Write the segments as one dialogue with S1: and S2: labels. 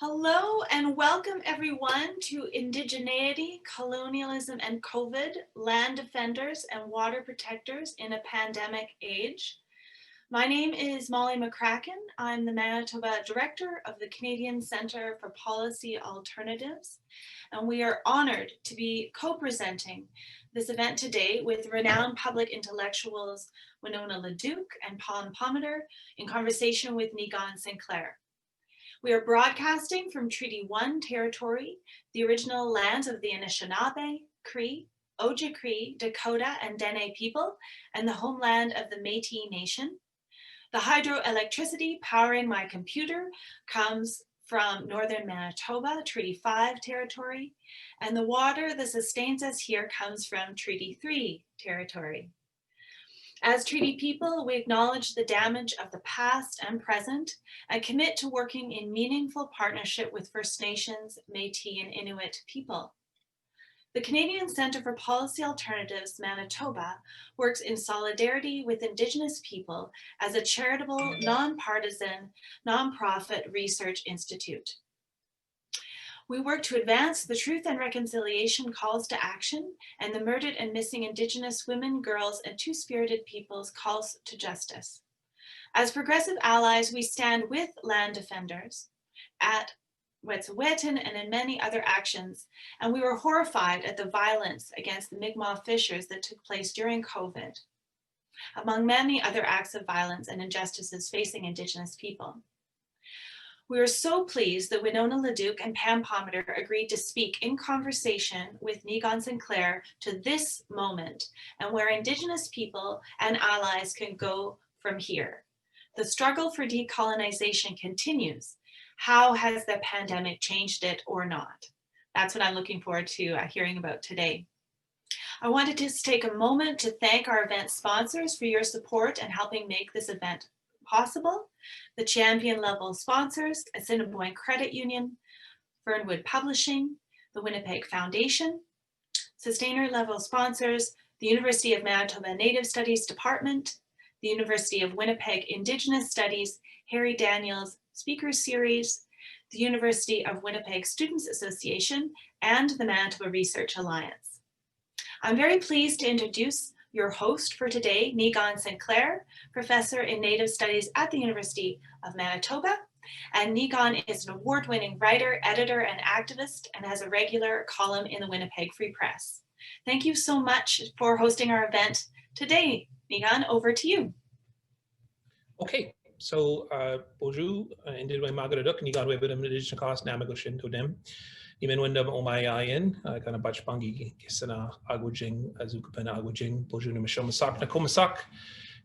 S1: Hello and welcome everyone to Indigeneity, Colonialism and COVID, Land Defenders and Water Protectors in a Pandemic Age. My name is Molly McCracken. I'm the Manitoba Director of the Canadian Centre for Policy Alternatives, and we are honored to be co-presenting this event today with renowned public intellectuals Winona LaDuke and Pam Palmater in conversation with Niigaan Sinclair. We are broadcasting from Treaty 1 territory, the original lands of the Anishinaabe, Cree, Ojibwe, Dakota, and Dene people, and the homeland of the Métis Nation. The hydroelectricity powering my computer comes from northern Manitoba, Treaty 5 territory, and the water that sustains us here comes from Treaty 3 territory. As treaty people, we acknowledge the damage of the past and present and commit to working in meaningful partnership with First Nations, Métis, and Inuit people. The Canadian Centre for Policy Alternatives, Manitoba, works in solidarity with Indigenous people as a charitable, nonpartisan, nonprofit research institute. We work to advance the truth and reconciliation calls to action and the murdered and missing Indigenous women, girls, and two-spirited peoples calls to justice. As progressive allies, we stand with land defenders at Wet'suwet'en and in many other actions, and we were horrified at the violence against the Mi'kmaq fishers that took place during COVID, among many other acts of violence and injustices facing Indigenous people. We are so pleased that Winona LaDuke and Pam Palmater agreed to speak in conversation with Niigaan Sinclair to this moment and where Indigenous people and allies can go from here. The struggle for decolonization continues. How has the pandemic changed it or not? That's what I'm looking forward to hearing about today. I wanted to just take a moment to thank our event sponsors for your support and helping make this event possible. The champion level sponsors, Assiniboine Credit Union, Fernwood Publishing, the Winnipeg Foundation. Sustainer level sponsors, the University of Manitoba Native Studies Department, the University of Winnipeg Indigenous Studies, Harry Daniels Speaker Series, the University of Winnipeg Students Association, and the Manitoba Research Alliance. I'm very pleased to introduce your host for today, Niigaan Sinclair, Professor in Native Studies at the University of Manitoba. And Niigaan is an award-winning writer, editor, and activist, and has a regular column in the Winnipeg Free Press. Thank you so much for hosting our event today. Niigaan, over to you.
S2: Okay, so bonjour, Indigeneity Magaraduk, Niigaan Webidum Indigenous Namagoshin Todem. Imenwendam Omayayan, kana Bachbangi, Kisana Agujing, Azukapana Agujing, Bojuna Mishomasak, Nakomasak,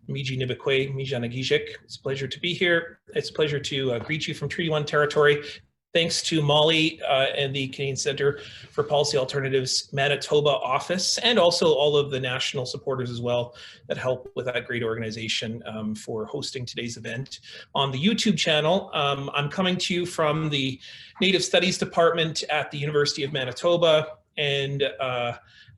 S2: Miji Nibekwe, Mijanagijik. It's a pleasure to be here. It's a pleasure to greet you from Treaty 1 territory. Thanks to Molly and the Canadian Centre for Policy Alternatives Manitoba office, and also all of the national supporters as well that help with that great organization for hosting today's event. On the YouTube channel, I'm coming to you from the Native Studies Department at the University of Manitoba, and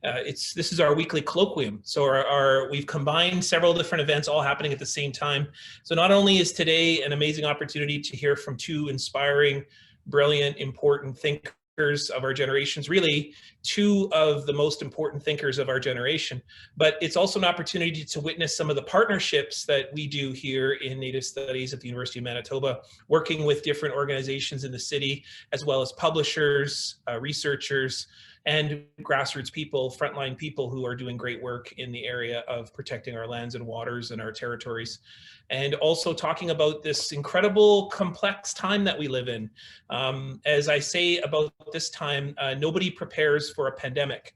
S2: this is our weekly colloquium. So we've combined several different events all happening at the same time. So not only is today an amazing opportunity to hear from two inspiring, brilliant, important thinkers of our generations, really two of the most important thinkers of our generation, but it's also an opportunity to witness some of the partnerships that we do here in Native Studies at the University of Manitoba, working with different organizations in the city, as well as publishers, researchers, and grassroots people, frontline people who are doing great work in the area of protecting our lands and waters and our territories. And also talking about this incredible, complex time that we live in. As I say about this time, nobody prepares for a pandemic.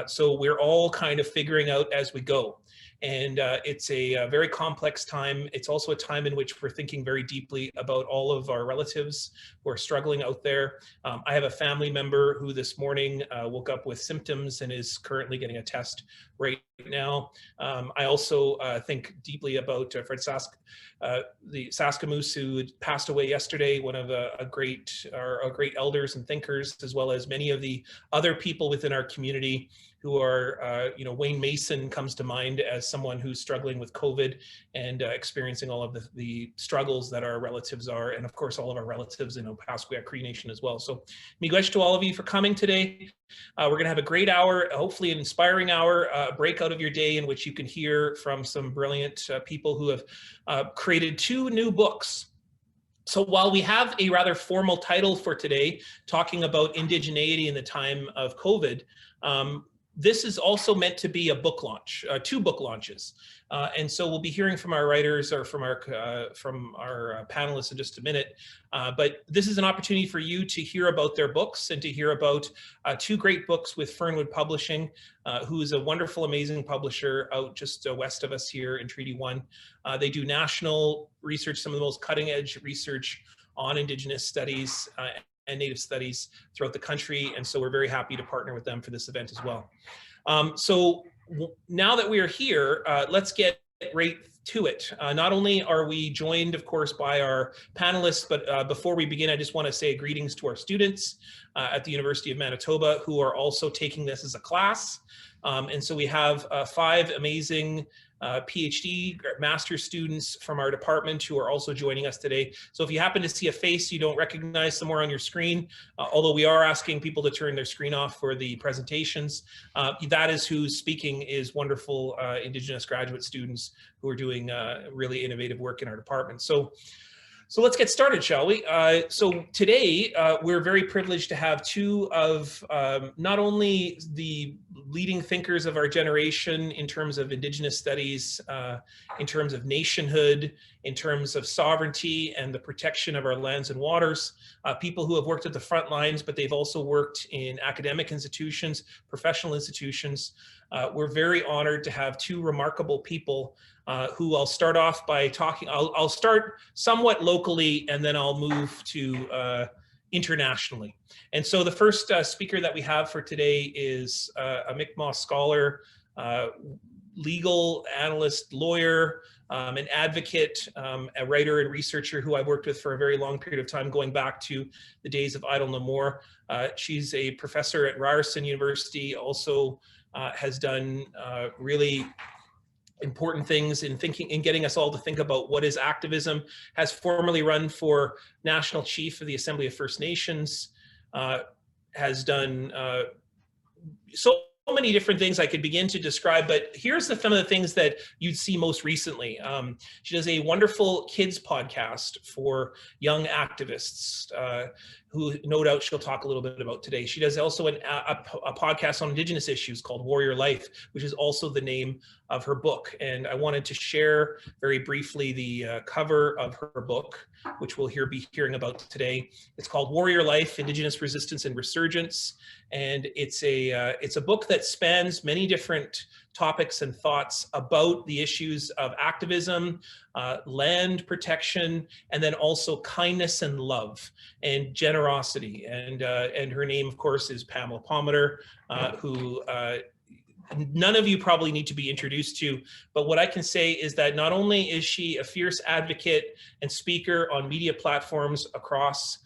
S2: So we're all kind of figuring out as we go. And it's a very complex time. It's also a time in which we're thinking very deeply about all of our relatives who are struggling out there. I have a family member who this morning woke up with symptoms and is currently getting a test right now. I also think deeply about Fred the Saskamoose, who passed away yesterday, one of our great elders and thinkers, as well as many of the other people within our community who are, Wayne Mason comes to mind as someone who's struggling with COVID and experiencing all of the struggles that our relatives are, and of course all of our relatives in Opaskwayak Cree Nation as well. So miigwech to all of you for coming today. We're going to have a great hour, hopefully an inspiring hour, a break out of your day in which you can hear from some brilliant people who have created 2 new books. So while we have a rather formal title for today, talking about indigeneity in the time of COVID, this is also meant to be a book launch, 2 book launches. And so we'll be hearing from our writers or from our panelists in just a minute. But this is an opportunity for you to hear about their books and to hear about 2 great books with Fernwood Publishing, who is a wonderful, amazing publisher out just west of us here in Treaty 1. They do national research, some of the most cutting edge research on Indigenous studies and Native studies throughout the country. And so we're very happy to partner with them for this event as well. So now that we are here, let's get right to it. Not only are we joined, of course, by our panelists, but before we begin, I just want to say greetings to our students at the University of Manitoba who are also taking this as a class. And so we have 5 amazing PhD master's students from our department who are also joining us today. So if you happen to see a face you don't recognize somewhere on your screen, although we are asking people to turn their screen off for the presentations, that is who's speaking, is wonderful Indigenous graduate students who are doing really innovative work in our department. So let's get started, shall we? So today, we're very privileged to have 2 of not only the leading thinkers of our generation in terms of Indigenous studies, in terms of nationhood, in terms of sovereignty and the protection of our lands and waters, people who have worked at the front lines, but they've also worked in academic institutions, professional institutions. We're very honored to have 2 remarkable people who I'll start off by talking. I'll start somewhat locally and then I'll move to internationally. And so the first speaker that we have for today is a Mi'kmaq scholar, legal analyst, lawyer, an advocate, a writer and researcher who I've worked with for a very long period of time, going back to the days of Idle No More. She's a professor at Ryerson University, also has done really important things in thinking and getting us all to think about what is activism, has formerly run for National Chief of the Assembly of First Nations, has done so many different things I could begin to describe, but here's some of the things that you'd see most recently. She does a wonderful kids podcast for young activists, who no doubt she'll talk a little bit about today. She does also a podcast on Indigenous issues called Warrior Life, which is also the name of her book. And I wanted to share very briefly the cover of her book, which we'll be hearing about today. It's called Warrior Life, Indigenous Resistance and Resurgence. And it's a book that spans many different topics and thoughts about the issues of activism, land protection, and then also kindness and love and generosity. And her name, of course, is Pamela Pometer, who none of you probably need to be introduced to, but what I can say is that not only is she a fierce advocate and speaker on media platforms across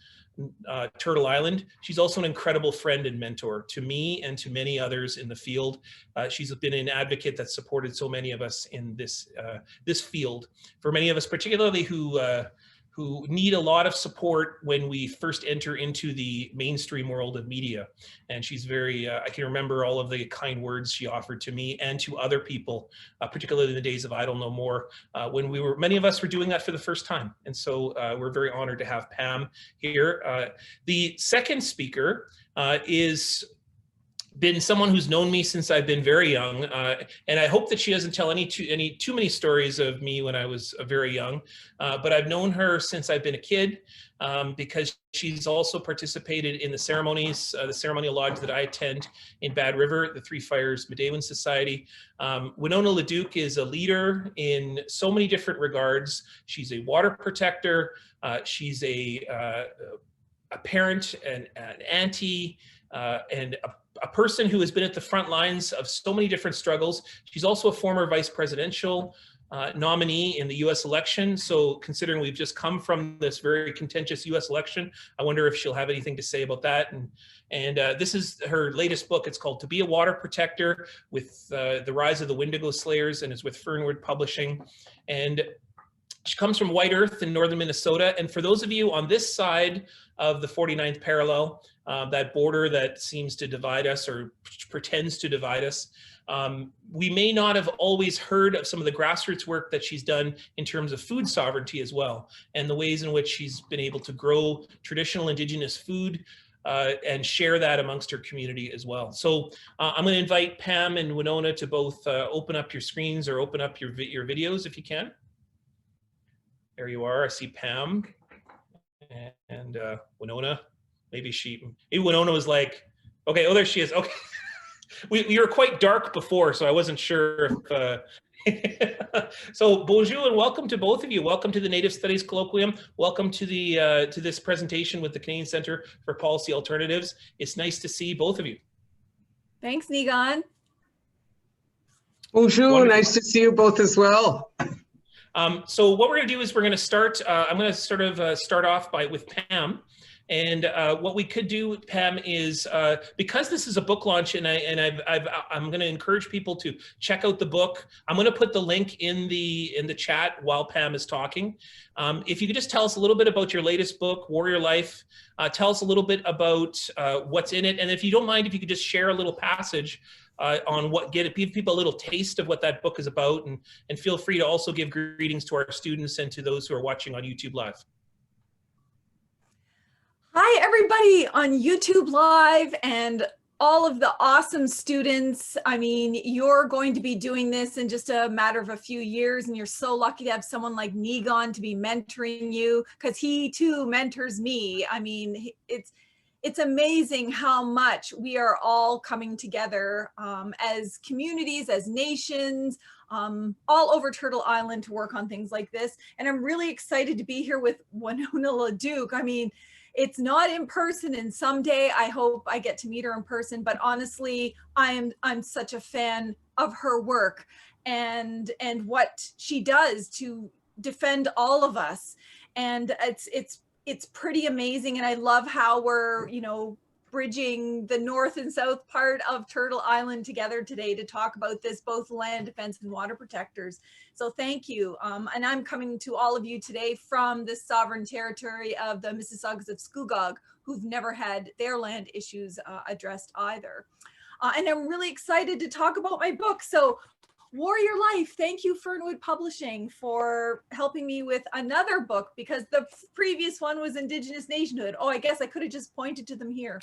S2: Turtle Island, she's also an incredible friend and mentor to me and to many others in the field. She's been an advocate that supported so many of us in this field. For many of us, particularly who need a lot of support when we first enter into the mainstream world of media. And she's very, I can remember all of the kind words she offered to me and to other people, particularly in the days of Idle No More, when many of us were doing that for the first time. And so we're very honored to have Pam here. The second speaker is been someone who's known me since I've been very young, and I hope that she doesn't tell too many stories of me when I was very young, but I've known her since I've been a kid, because she's also participated in the ceremonies, the ceremonial lodge that I attend in Bad River, the Three Fires Medewan Society. Winona LaDuke is a leader in so many different regards. She's a water protector, she's a parent, an auntie, and a person who has been at the front lines of so many different struggles. She's also a former vice presidential nominee in the US election. So considering we've just come from this very contentious US election, I wonder if she'll have anything to say about that. And this is her latest book. It's called To Be a Water Protector, with the rise of the Wiindigoo Slayers, and is with Fernwood Publishing. And she comes from White Earth in northern Minnesota. And for those of you on this side of the 49th parallel, that border that seems to divide us or pretends to divide us, we may not have always heard of some of the grassroots work that she's done in terms of food sovereignty as well, and the ways in which she's been able to grow traditional Indigenous food and share that amongst her community as well. So I'm going to invite Pam and Winona to both open up your screens or open up your videos if you can. There you are. I see Pam and Winona. Maybe Winona was like, okay, oh, there she is. Okay. We were quite dark before, so I wasn't sure if, so bonjour and welcome to both of you. Welcome to the Native Studies Colloquium. Welcome to the to this presentation with the Canadian Centre for Policy Alternatives. It's nice to see both of you.
S3: Thanks, Niigaan.
S4: Bonjour,
S2: Wonderful.
S4: nice to see you both as well.
S2: So what we're going to do is we're going to start, I'm going to sort of start off with Pam. And what we could do, Pam, is because this is a book launch, and I'm going to encourage people to check out the book. I'm going to put the link in the chat while Pam is talking. If you could just tell us a little bit about your latest book, Warrior Life. Tell us a little bit about what's in it, and if you don't mind, if you could just share a little passage on give people a little taste of what that book is about, and feel free to also give greetings to our students and to those who are watching on YouTube Live.
S3: Hi, everybody on YouTube Live and all of the awesome students. I mean, you're going to be doing this in just a matter of a few years, and you're so lucky to have someone like Niigaan to be mentoring you, because he too mentors me. I mean, it's amazing how much we are all coming together as communities, as nations, all over Turtle Island to work on things like this. And I'm really excited to be here with Winona LaDuke. I mean, it's not in person, and someday I hope I get to meet her in person, but honestly, I'm such a fan of her work and what she does to defend all of us. And it's pretty amazing. And I love how we're, you know, bridging the north and south part of Turtle Island together today to talk about this, both land defense and water protectors. So thank you. And I'm coming to all of you today from the sovereign territory of the Mississaugas of Scugog, who've never had their land issues addressed either. And I'm really excited to talk about my book. So Warrior Life, thank you Fernwood Publishing for helping me with another book, because the previous one was Indigenous Nationhood. Oh, I guess I could have just pointed to them here.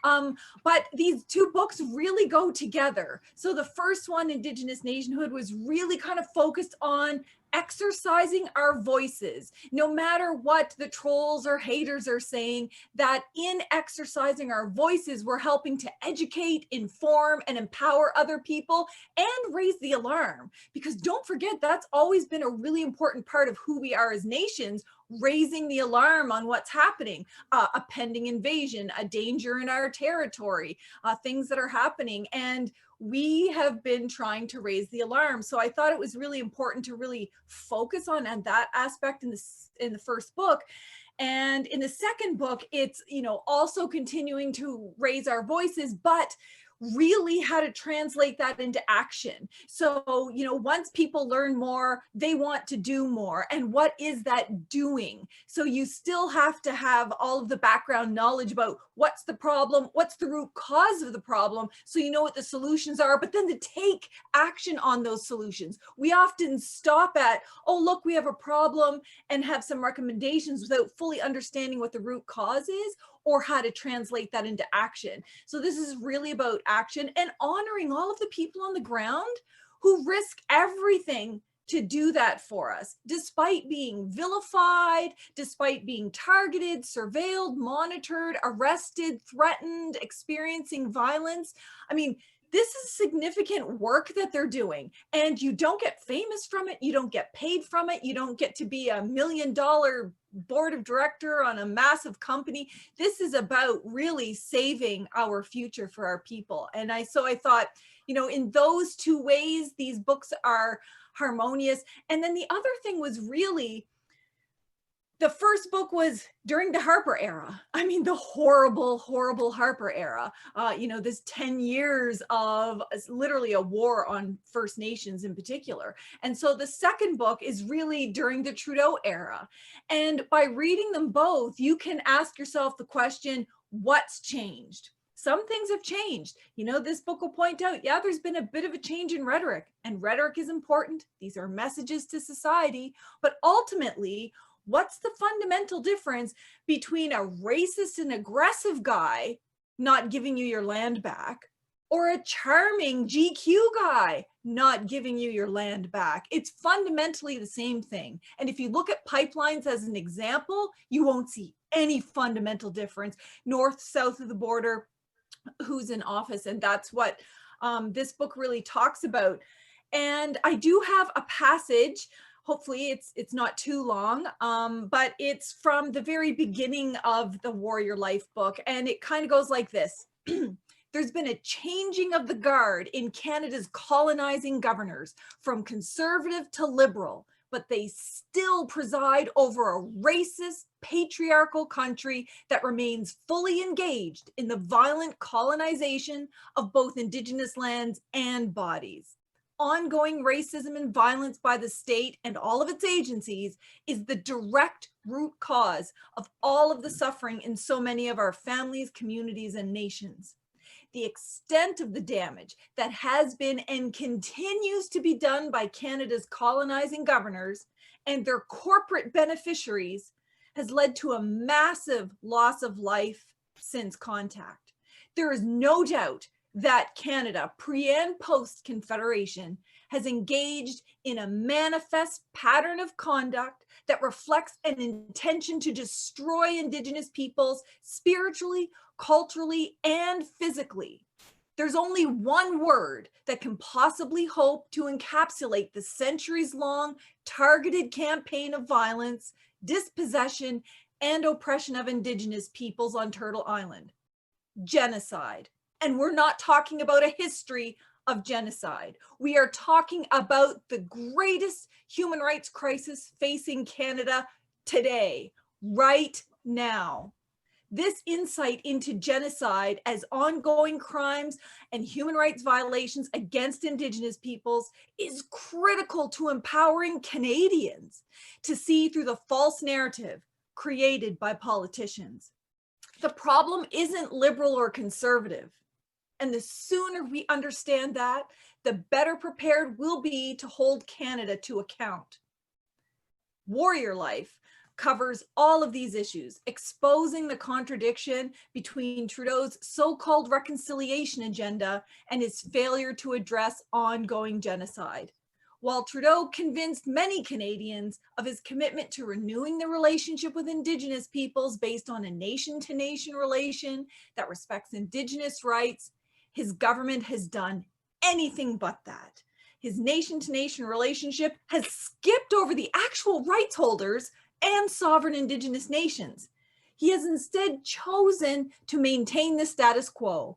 S3: But these two books really go together. So the first one, Indigenous Nationhood, was really kind of focused on exercising our voices, no matter what the trolls or haters are saying, that in exercising our voices, we're helping to educate, inform, and empower other people and raise the alarm. Because don't forget, that's always been a really important part of who we are as nations, raising the alarm on what's happening, a pending invasion, a danger in our territory, things that are happening. And we have been trying to raise the alarm. So I thought it was really important to really focus on that aspect in the first book. And in the second book, it's, you know, also continuing to raise our voices, but really how to translate that into action. So, you know, once people learn more, they want to do more. And what is that doing? So you still have to have all of the background knowledge about what's the problem, what's the root cause of the problem, so you know what the solutions are, but then to take action on those solutions. We often stop at, oh, look, we have a problem, and have some recommendations without fully understanding what the root cause is, or how to translate that into action. So this is really about action and honoring all of the people on the ground who risk everything to do that for us, despite being vilified, despite being targeted, surveilled, monitored, arrested, threatened, experiencing violence. I mean, this is significant work that they're doing, and you don't get famous from it. You don't get paid from it. You don't get to be $1 million board of director on a massive company. This is about really saving our future for our people. And so I thought, you know, in those two ways, these books are harmonious. And then the other thing was really, the first book was during the Harper era. I mean, the horrible, horrible Harper era. You know, this 10 years of literally a war on First Nations in particular. And so the second book is really during the Trudeau era. And by reading them both, you can ask yourself the question, what's changed? Some things have changed. You know, this book will point out, yeah, there's been a bit of a change in rhetoric, and rhetoric is important. These are messages to society, but ultimately, what's the fundamental difference between a racist and aggressive guy not giving you your land back or a charming GQ guy not giving you your land back? It's fundamentally the same thing. And if you look at pipelines as an example, you won't see any fundamental difference north, south of the border, who's in office. And that's what this book really talks about. And I do have a passage. Hopefully it's not too long, but it's from the very beginning of the Warrior Life book. And it kind of goes like this. There's been a changing of the guard in Canada's colonizing governors from conservative to liberal, but they still preside over a racist, patriarchal country that remains fully engaged in the violent colonization of both Indigenous lands and bodies. Ongoing racism and violence by the state and all of its agencies is the direct root cause of all of the suffering in so many of our families, communities, and nations. The extent of the damage that has been and continues to be done by Canada's colonizing governors and their corporate beneficiaries has led to a massive loss of life since contact. There is no doubt that Canada, pre and post Confederation, has engaged in a manifest pattern of conduct that reflects an intention to destroy Indigenous peoples spiritually, culturally, and physically. There's only one word that can possibly hope to encapsulate the centuries-long targeted campaign of violence, dispossession, and oppression of Indigenous peoples on Turtle Island: genocide. And we're not talking about a history of genocide. We are talking about the greatest human rights crisis facing Canada today, right now. This insight into genocide as ongoing crimes and human rights violations against Indigenous peoples is critical to empowering Canadians to see through the false narrative created by politicians. The problem isn't liberal or conservative. And the sooner we understand that, the better prepared we'll be to hold Canada to account. Warrior Life covers all of these issues, exposing the contradiction between Trudeau's so-called reconciliation agenda and his failure to address ongoing genocide. While Trudeau convinced many Canadians of his commitment to renewing the relationship with Indigenous peoples based on a nation-to-nation relation that respects Indigenous rights, his government has done anything but that. His nation-to-nation relationship has skipped over the actual rights holders and sovereign Indigenous nations. He has instead chosen to maintain the status quo,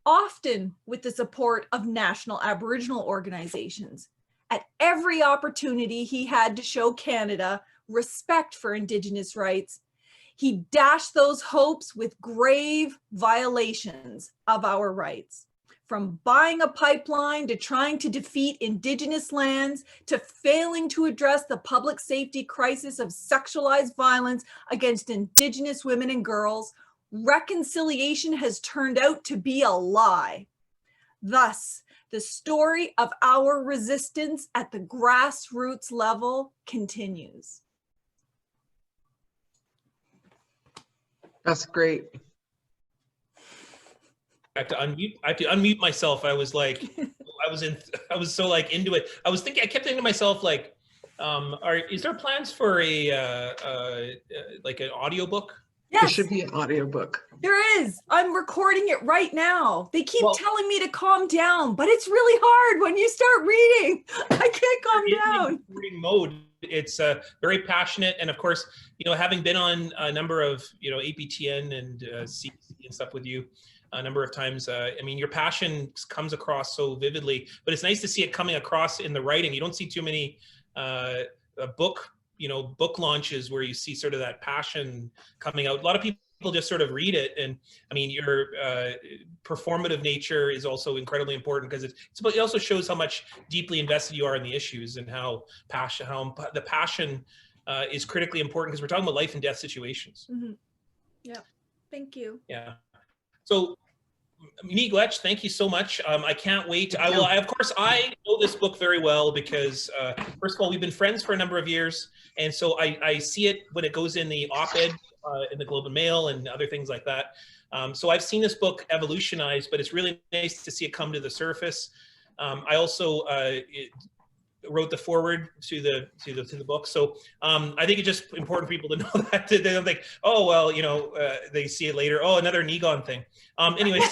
S3: often with the support of national Aboriginal organizations. At every opportunity he had to show Canada respect for Indigenous rights, he dashed those hopes with grave violations of our rights. From buying a pipeline to trying to defeat Indigenous lands to failing to address the public safety crisis of sexualized violence against Indigenous women and girls, reconciliation has turned out to be a lie. Thus, the story of our resistance at the grassroots level continues.
S4: That's great.
S2: I have to unmute myself. I was like, I was so like into it. I kept thinking to myself, like, is there plans for a like an audiobook
S4: There
S3: Yes,
S4: should be an audiobook.
S3: there is. I'm recording it right now. They keep
S2: Well-
S3: telling me to calm down, but it's really hard when you start reading. I can't calm
S2: In
S3: down.
S2: recording mode, it's very passionate, and of course, having been on a number of APTN and CC and stuff with you a number of times, I mean, your passion comes across so vividly, but it's nice to see it coming across in the writing. You don't see too many book launches where you see sort of that passion coming out. A lot of people just sort of read it, and I mean, your performative nature is also incredibly important because it also shows how much deeply invested you are in the issues, and how the passion is critically important, because we're talking about life and death situations.
S3: Mm-hmm. Yeah, thank you.
S2: Yeah. So, Niigaan, thank you so much. I can't wait. Of course, I know this book very well because, first of all, we've been friends for a number of years. And so I see it when it goes in the op-ed in the Globe and Mail and other things like that. So I've seen this book evolutionize, but it's really nice to see it come to the surface. I also wrote the foreword to the book. So I think it's just important for people to know that. They don't think, oh, well, they see it later. Oh, another Niigaan thing. Anyways.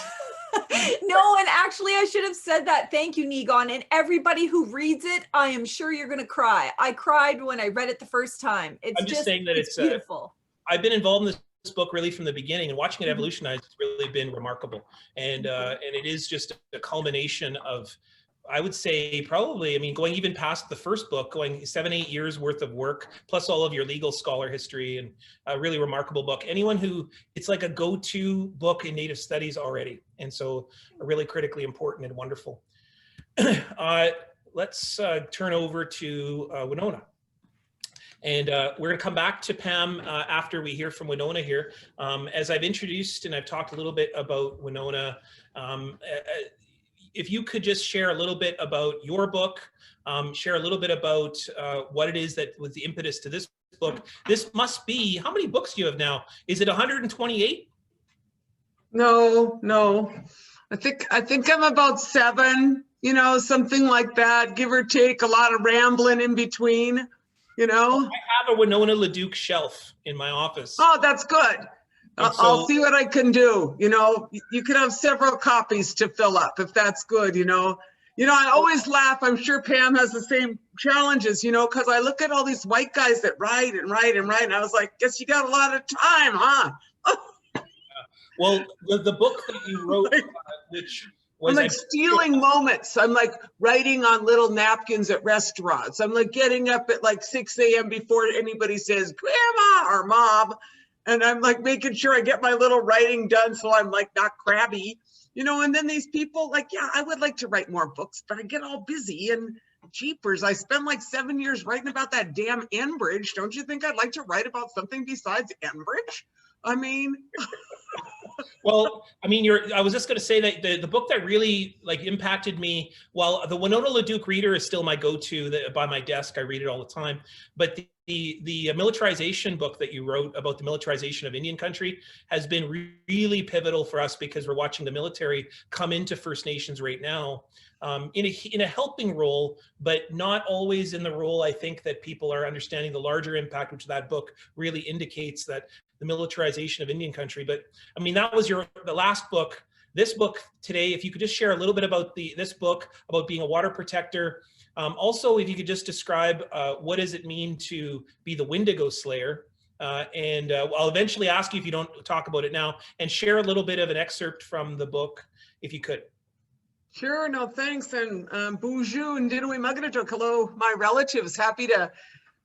S3: No, and actually I should have said that. Thank you, Niigaan. And everybody who reads it, I am sure you're going to cry. I cried when I read it the first time. I'm just saying that it's beautiful.
S2: I've been involved in this book really from the beginning, and watching it evolutionize has really been remarkable. And it is just a culmination of, I would say, probably, I mean, going even past the first book, going 7-8 years worth of work, plus all of your legal scholar history, and a really remarkable book. Anyone who, it's like a go-to book in Native studies already. And so really critically important and wonderful. Let's turn over to Winona. And we're going to come back to Pam after we hear from Winona here. As I've introduced and I've talked a little bit about Winona, if you could just share a little bit about your book, share a little bit about what it is that was the impetus to this book. This must be, how many books do you have now? Is it 128?
S4: No. I think I'm about 7, something like that, give or take, a lot of rambling in between, I
S2: have a Winona LaDuke shelf in my office.
S4: Oh, that's good. I'll see what I can do. You could have several copies to fill up if that's good, I always laugh. I'm sure Pam has the same challenges, because I look at all these white guys that write and write and write, and I was like, guess you got a lot of time, huh?
S2: Well, the book that you wrote, which was...
S4: I'm like stealing moments. I'm like writing on little napkins at restaurants. I'm like getting up at like 6 a.m. before anybody says, Grandma or Mom. And I'm like making sure I get my little writing done so I'm like not crabby, and then these people like, yeah, I would like to write more books, but I get all busy and jeepers. I spent like 7 years writing about that damn Enbridge. Don't you think I'd like to write about something besides Enbridge? I mean...
S2: Well, I mean, I was just going to say that the book that really impacted me, while the Winona LaDuke reader is still my go-to by my desk, I read it all the time, but the militarization book that you wrote about the militarization of Indian country has been really pivotal for us, because we're watching the military come into First Nations right now in a helping role, but not always in the role I think that people are understanding the larger impact, which that book really indicates, that the militarization of Indian country. But I mean, that was the last book. This book today, if you could just share a little bit about this book, about being a water protector. Also, if you could just describe what does it mean to be the Wiindigoo Slayer. And I'll eventually ask you if you don't talk about it now, and share a little bit of an excerpt from the book, if you could.
S4: Sure, no thanks. And bonjour and hello, my relatives. Happy to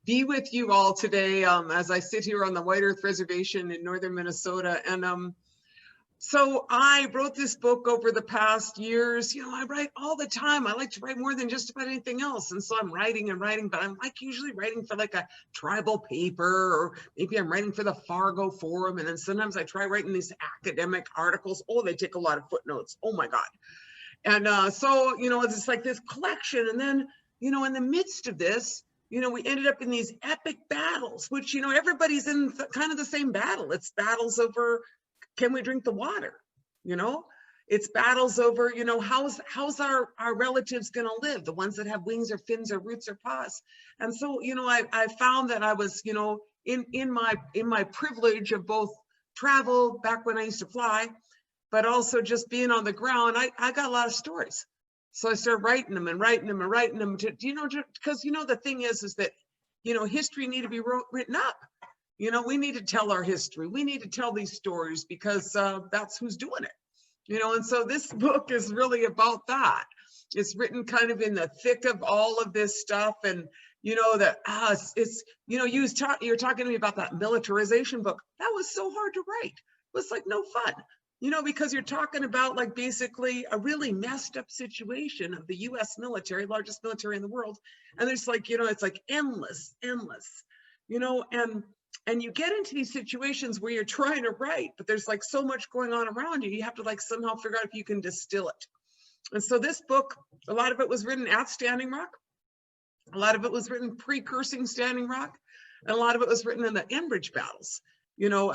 S4: be with you all today as I sit here on the White Earth Reservation in northern Minnesota. And so I wrote this book over the past years. I write all the time. I like to write more than just about anything else. And so I'm writing and writing, but I'm like usually writing for like a tribal paper, or maybe I'm writing for the Fargo Forum. And then sometimes I try writing these academic articles. Oh, they take a lot of footnotes. Oh my God. And so, it's like this collection. And then, in the midst of this, we ended up in these epic battles, which, everybody's in kind of the same battle. It's battles over, can we drink the water? It's battles over, how's our relatives going to live? The ones that have wings or fins or roots or paws. And so, I found that I was, in my privilege of both travel back when I used to fly, but also just being on the ground, I got a lot of stories. So I started writing them and writing them and writing them to, you know, because, you know, the thing is that, you know, history need to be written up. You know, we need to tell our history. We need to tell these stories because that's who's doing it. You know, and so this book is really about that. It's written kind of in the thick of all of this stuff. And, you know, that it's, you know, you're talking to me about that militarization book. That was so hard to write. It was like no fun, you know, because you're talking about like basically a really messed up situation of the US military, largest military in the world. And there's like, you know, it's like endless, you know, and you get into these situations where you're trying to write, but there's like so much going on around you. You have to like somehow figure out if you can distill it. And so this book, a lot of it was written at Standing Rock. A lot of it was written precursing Standing Rock. And a lot of it was written in the Enbridge battles, you know,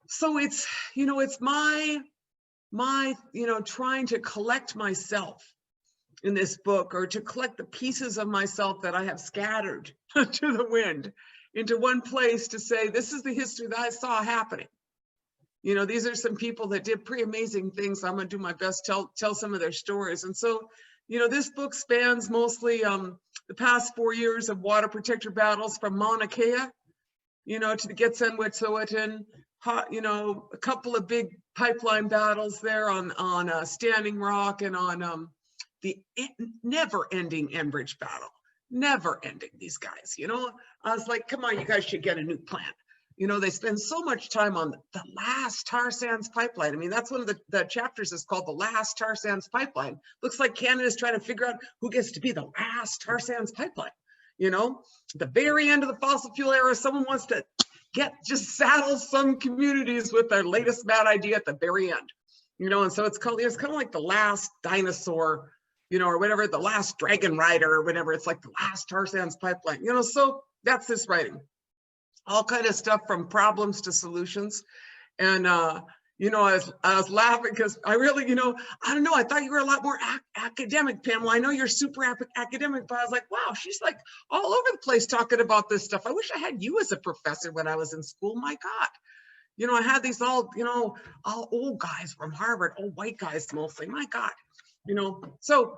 S4: so it's, you know, it's my, you know, trying to collect myself in this book, or to collect the pieces of myself that I have scattered to the wind into one place to say, this is the history that I saw happening. You know, these are some people that did pretty amazing things. I'm gonna do my best to tell some of their stories. And so, you know, this book spans mostly the past 4 years of water protector battles from Mauna Kea, you know, to the Gitxsan-Wet'suwet'en, you know, a couple of big pipeline battles there on Standing Rock, and on the never-ending Enbridge battle. Never ending, these guys, you know. I was like, come on, you guys should get a new plan. You know, they spend so much time on the last tar sands pipeline. I mean, that's one of the chapters is called The Last Tar Sands Pipeline. Looks like Canada's trying to figure out who gets to be the last tar sands pipeline. You know, at the very end of the fossil fuel era, someone wants to just saddle some communities with their latest mad idea at the very end. You know, and so it's kind of like the last dinosaur, you know, or whatever, the last dragon rider or whatever. It's like the last tar sands pipeline, you know. So that's this writing, all kind of stuff from problems to solutions. And you know, I was laughing because I really, you know, I don't know, I thought you were a lot more academic, Pamela. I know you're super academic, but I was like, wow, she's like all over the place talking about this stuff. I wish I had you as a professor when I was in school. My God. You know, I had these all, you know, all old guys from Harvard, old white guys mostly. My God. You know, so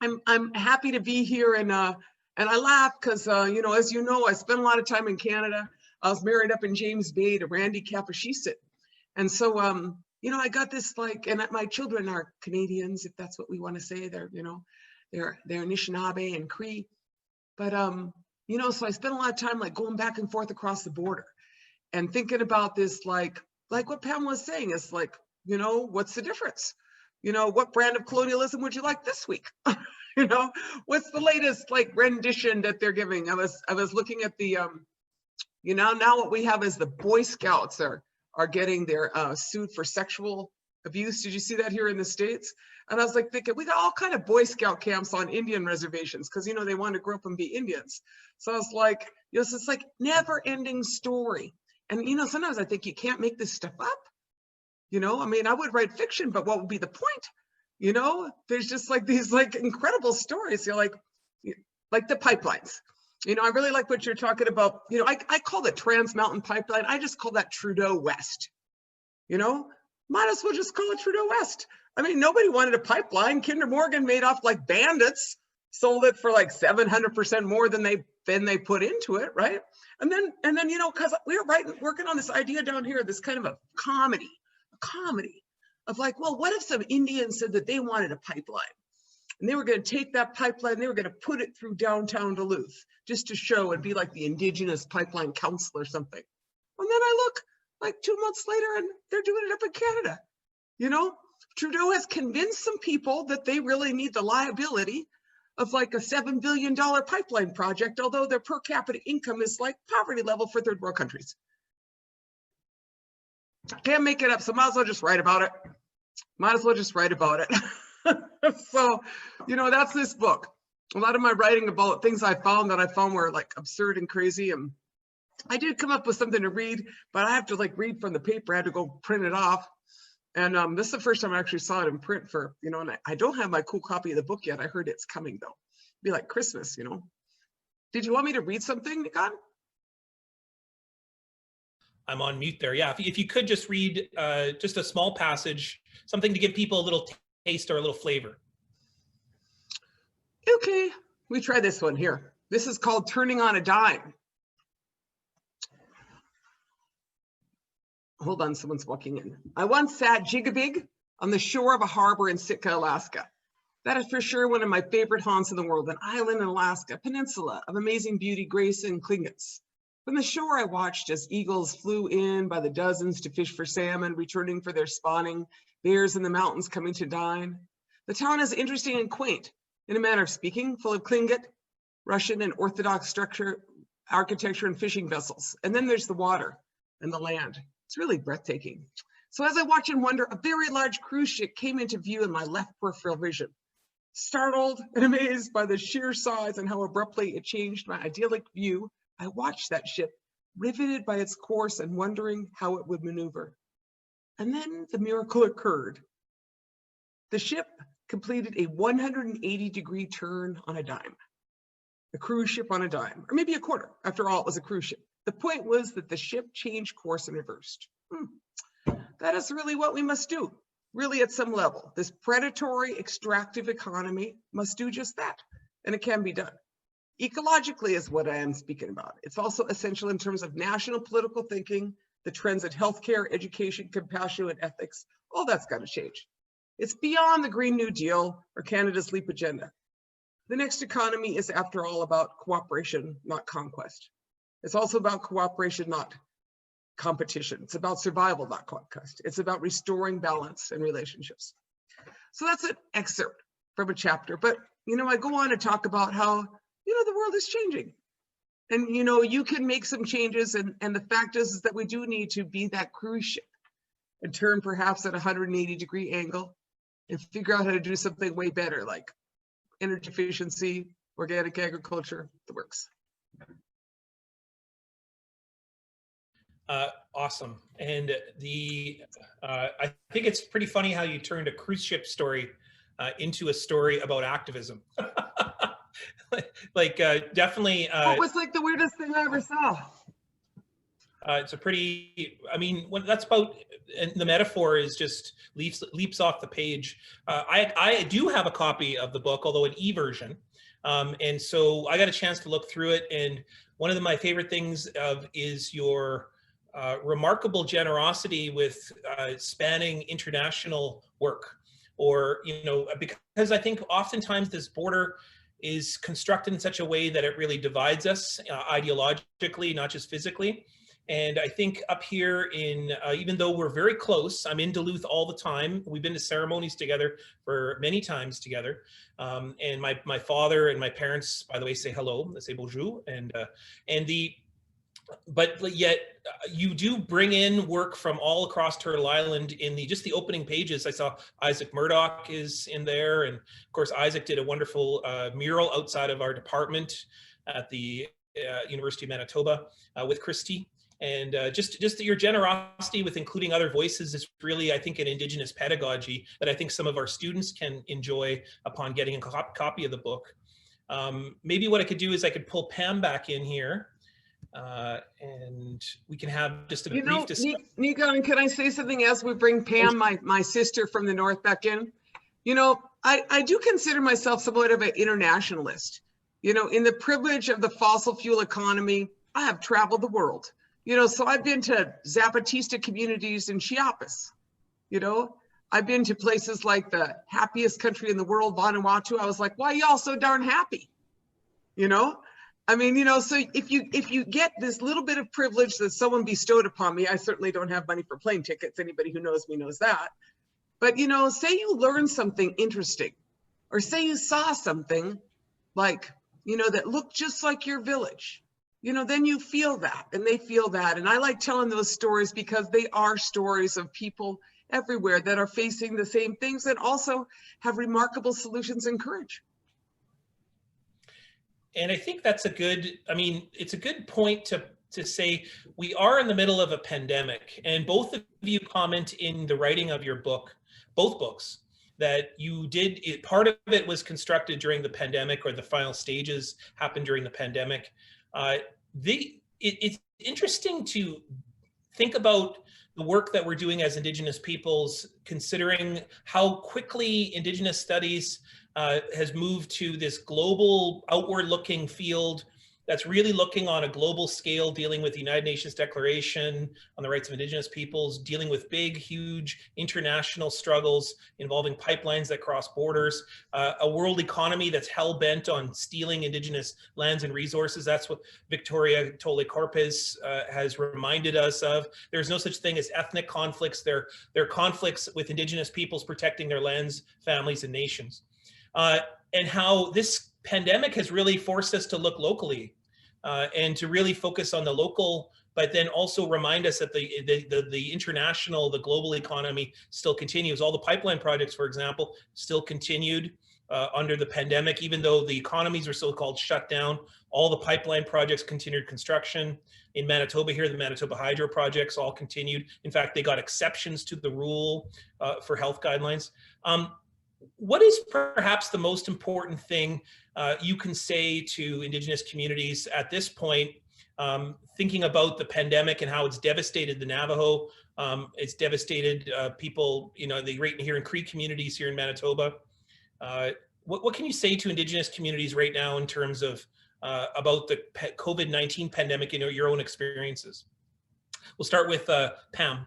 S4: I'm happy to be here, and I laugh because you know, as you know, I spent a lot of time in Canada. I was married up in James Bay to Randy Kapushisit, and so you know, I got this like, and my children are Canadians, if that's what we want to say. They're, you know, they're Anishinaabe and Cree, but you know, so I spent a lot of time like going back and forth across the border and thinking about this, like what Pam was saying is like, you know, what's the difference? You know, what brand of colonialism would you like this week? You know, what's the latest like rendition that they're giving? I was looking at the, you know, now what we have is the Boy Scouts are getting their sued for sexual abuse. Did you see that here in the States? And I was like thinking, we got all kind of Boy Scout camps on Indian reservations because, you know, they want to grow up and be Indians. So I was like, you know, so it's like never ending story. And, you know, sometimes I think you can't make this stuff up. You know, I mean, I would write fiction, but what would be the point? You know, there's just like these like incredible stories. You're like the pipelines. You know, I really like what you're talking about. You know, I call it Trans Mountain Pipeline. I just call that Trudeau West. You know, might as well just call it Trudeau West. I mean, nobody wanted a pipeline. Kinder Morgan made off like bandits, sold it for like 700% more than they put into it, right? And then you know, because we were working on this idea down here, this kind of a comedy of like, well, what if some Indians said that they wanted a pipeline and they were going to take that pipeline, they were going to put it through downtown Duluth just to show it'd be like the Indigenous Pipeline Council or something. And then I look like 2 months later and they're doing it up in Canada. You know, Trudeau has convinced some people that they really need the liability of like a $7 billion pipeline project, although their per capita income is like poverty level for third world countries. I can't make it up, so might as well just write about it. So, you know, that's this book. A lot of my writing about things I found were like absurd and crazy. And I did come up with something to read, but I have to like read from the paper. I had to go print it off. And this is the first time I actually saw it in print for, you know, and I don't have my cool copy of the book yet. I heard it's coming though. It'd be like Christmas, you know. Did you want me to read something, Niigaan?
S2: I'm on mute there. Yeah, if you could just read just a small passage, something to give people a little taste or a little flavor.
S4: Okay, we try this one here. This is called Turning on a Dime. Hold on, someone's walking in. I once sat jig-a-big on the shore of a harbor in Sitka, Alaska. That is for sure one of my favorite haunts in the world, an island in Alaska, a peninsula of amazing beauty, grace, and Klingons. From the shore, I watched as eagles flew in by the dozens to fish for salmon, returning for their spawning, bears in the mountains coming to dine. The town is interesting and quaint, in a manner of speaking, full of Tlingit, Russian, and Orthodox structure, architecture, and fishing vessels. And then there's the water and the land. It's really breathtaking. So as I watch and wonder, a very large cruise ship came into view in my left peripheral vision. Startled and amazed by the sheer size and how abruptly it changed my idyllic view, I watched that ship, riveted by its course and wondering how it would maneuver. And then the miracle occurred. The ship completed a 180-degree turn on a dime. A cruise ship on a dime, or maybe a quarter. After all, it was a cruise ship. The point was that the ship changed course and reversed. That is really what we must do. Really, at some level, this predatory extractive economy must do just that, and it can be done. Ecologically is what I am speaking about. It's also essential in terms of national political thinking, the trends in healthcare, education, compassion, and ethics. All that's got to change. It's beyond the Green New Deal or Canada's LEAP agenda. The next economy is, after all, about cooperation, not conquest. It's also about cooperation, not competition. It's about survival, not conquest. It's about restoring balance in relationships. So that's an excerpt from a chapter. But, I go on to talk about how, the world is changing. And, you can make some changes. And the fact is that we do need to be that cruise ship and turn perhaps at a 180-degree angle and figure out how to do something way better, like energy efficiency, organic agriculture, the works.
S2: Awesome. And I think it's pretty funny how you turned a cruise ship story into a story about activism. Definitely.
S4: It was like the weirdest thing I ever saw.
S2: It's a pretty, that's about, and the metaphor is just leaps off the page. I do have a copy of the book, although an e-version. And so I got a chance to look through it. And one of my favorite things is your remarkable generosity with spanning international work, or, because I think oftentimes this border is constructed in such a way that it really divides us ideologically, not just physically. And I think up here even though we're very close, I'm in Duluth all the time. We've been to ceremonies together for many times together. And my father and my parents, by the way, say hello, they say bonjour. But yet you do bring in work from all across Turtle Island in just the opening pages. I saw Isaac Murdoch is in there. And of course, Isaac did a wonderful mural outside of our department at the University of Manitoba with Christy. And just your generosity with including other voices is really, I think, an Indigenous pedagogy that I think some of our students can enjoy upon getting a copy of the book. Maybe what I could do is I could pull Pam back in here. And we can have just a brief discussion.
S4: Niigaan, can I say something as we bring Pam, my sister from the north, back in? I do consider myself somewhat of an internationalist. In the privilege of the fossil fuel economy, I have traveled the world. So I've been to Zapatista communities in Chiapas. I've been to places like the happiest country in the world, Vanuatu. I was like, why y'all so darn happy? So if you get this little bit of privilege that someone bestowed upon me, I certainly don't have money for plane tickets. Anybody who knows me knows that. But, say you learned something interesting, or say you saw something like, that looked just like your village, then you feel that and they feel that. And I like telling those stories because they are stories of people everywhere that are facing the same things and also have remarkable solutions and courage.
S2: And I think that's it's a good point to say we are in the middle of a pandemic, and both of you comment in the writing of your book, both books, that you did, part of it was constructed during the pandemic, or the final stages happened during the pandemic. It's interesting to think about the work that we're doing as Indigenous peoples, considering how quickly Indigenous studies has moved to this global outward-looking field that's really looking on a global scale, dealing with the United Nations Declaration on the Rights of Indigenous Peoples, dealing with big, huge international struggles involving pipelines that cross borders, a world economy that's hell-bent on stealing Indigenous lands and resources. That's what Victoria Tolle-Corpez has reminded us of. There's no such thing as ethnic conflicts. They're conflicts with Indigenous peoples protecting their lands, families, and nations. And how this pandemic has really forced us to look locally and to really focus on the local, but then also remind us that the international, the global economy still continues. All the pipeline projects, for example, still continued under the pandemic, even though the economies are so-called shut down. All the pipeline projects continued construction. In Manitoba here, the Manitoba Hydro projects all continued. In fact, they got exceptions to the rule for health guidelines. What is perhaps the most important thing you can say to Indigenous communities at this point, thinking about the pandemic and how it's devastated the Navajo, it's devastated people, you know, the right here in Cree communities here in Manitoba. What can you say to Indigenous communities right now in terms of about the COVID-19 pandemic and your own experiences? We'll start with Pam.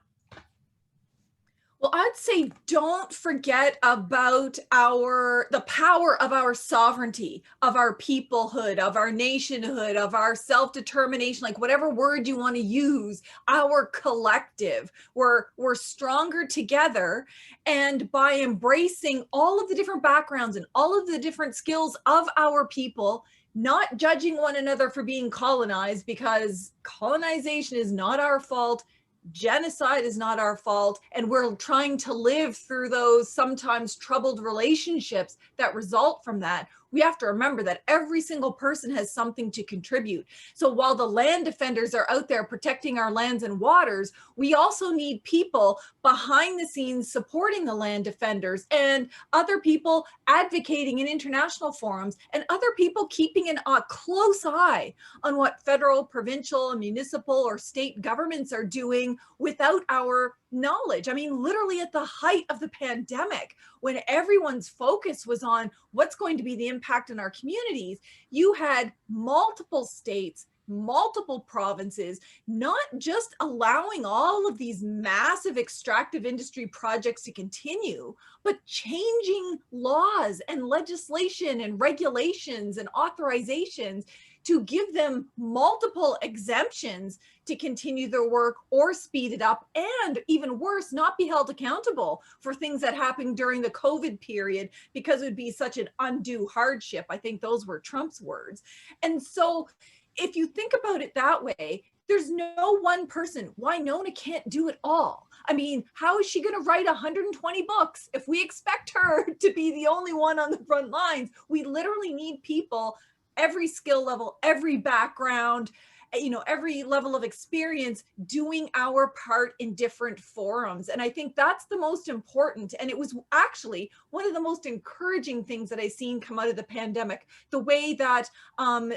S3: Well, I'd say don't forget about the power of our sovereignty, of our peoplehood, of our nationhood, of our self-determination, like whatever word you want to use, our collective. We're stronger together. And by embracing all of the different backgrounds and all of the different skills of our people, not judging one another for being colonized, because colonization is not our fault. Genocide is not our fault, and we're trying to live through those sometimes troubled relationships that result from that. We have to remember that every single person has something to contribute. So while the land defenders are out there protecting our lands and waters, we also need people behind the scenes supporting the land defenders, and other people advocating in international forums, and other people keeping a close eye on what federal, provincial, and municipal or state governments are doing without our knowledge. I mean, literally at the height of the pandemic, when everyone's focus was on what's going to be the impact in our communities, you had multiple states, multiple provinces, not just allowing all of these massive extractive industry projects to continue, but changing laws and legislation and regulations and authorizations to give them multiple exemptions to continue their work or speed it up, and even worse, not be held accountable for things that happened during the COVID period because it would be such an undue hardship. I think those were Trump's words. And so if you think about it that way, there's no one person. Winona can't do it all. I mean, how is she going to write 120 books if we expect her to be the only one on the front lines? We literally need people, every skill level, every background, you know, every level of experience, doing our part in different forums. And I think that's the most important. And it was actually one of the most encouraging things that I've seen come out of the pandemic, the way that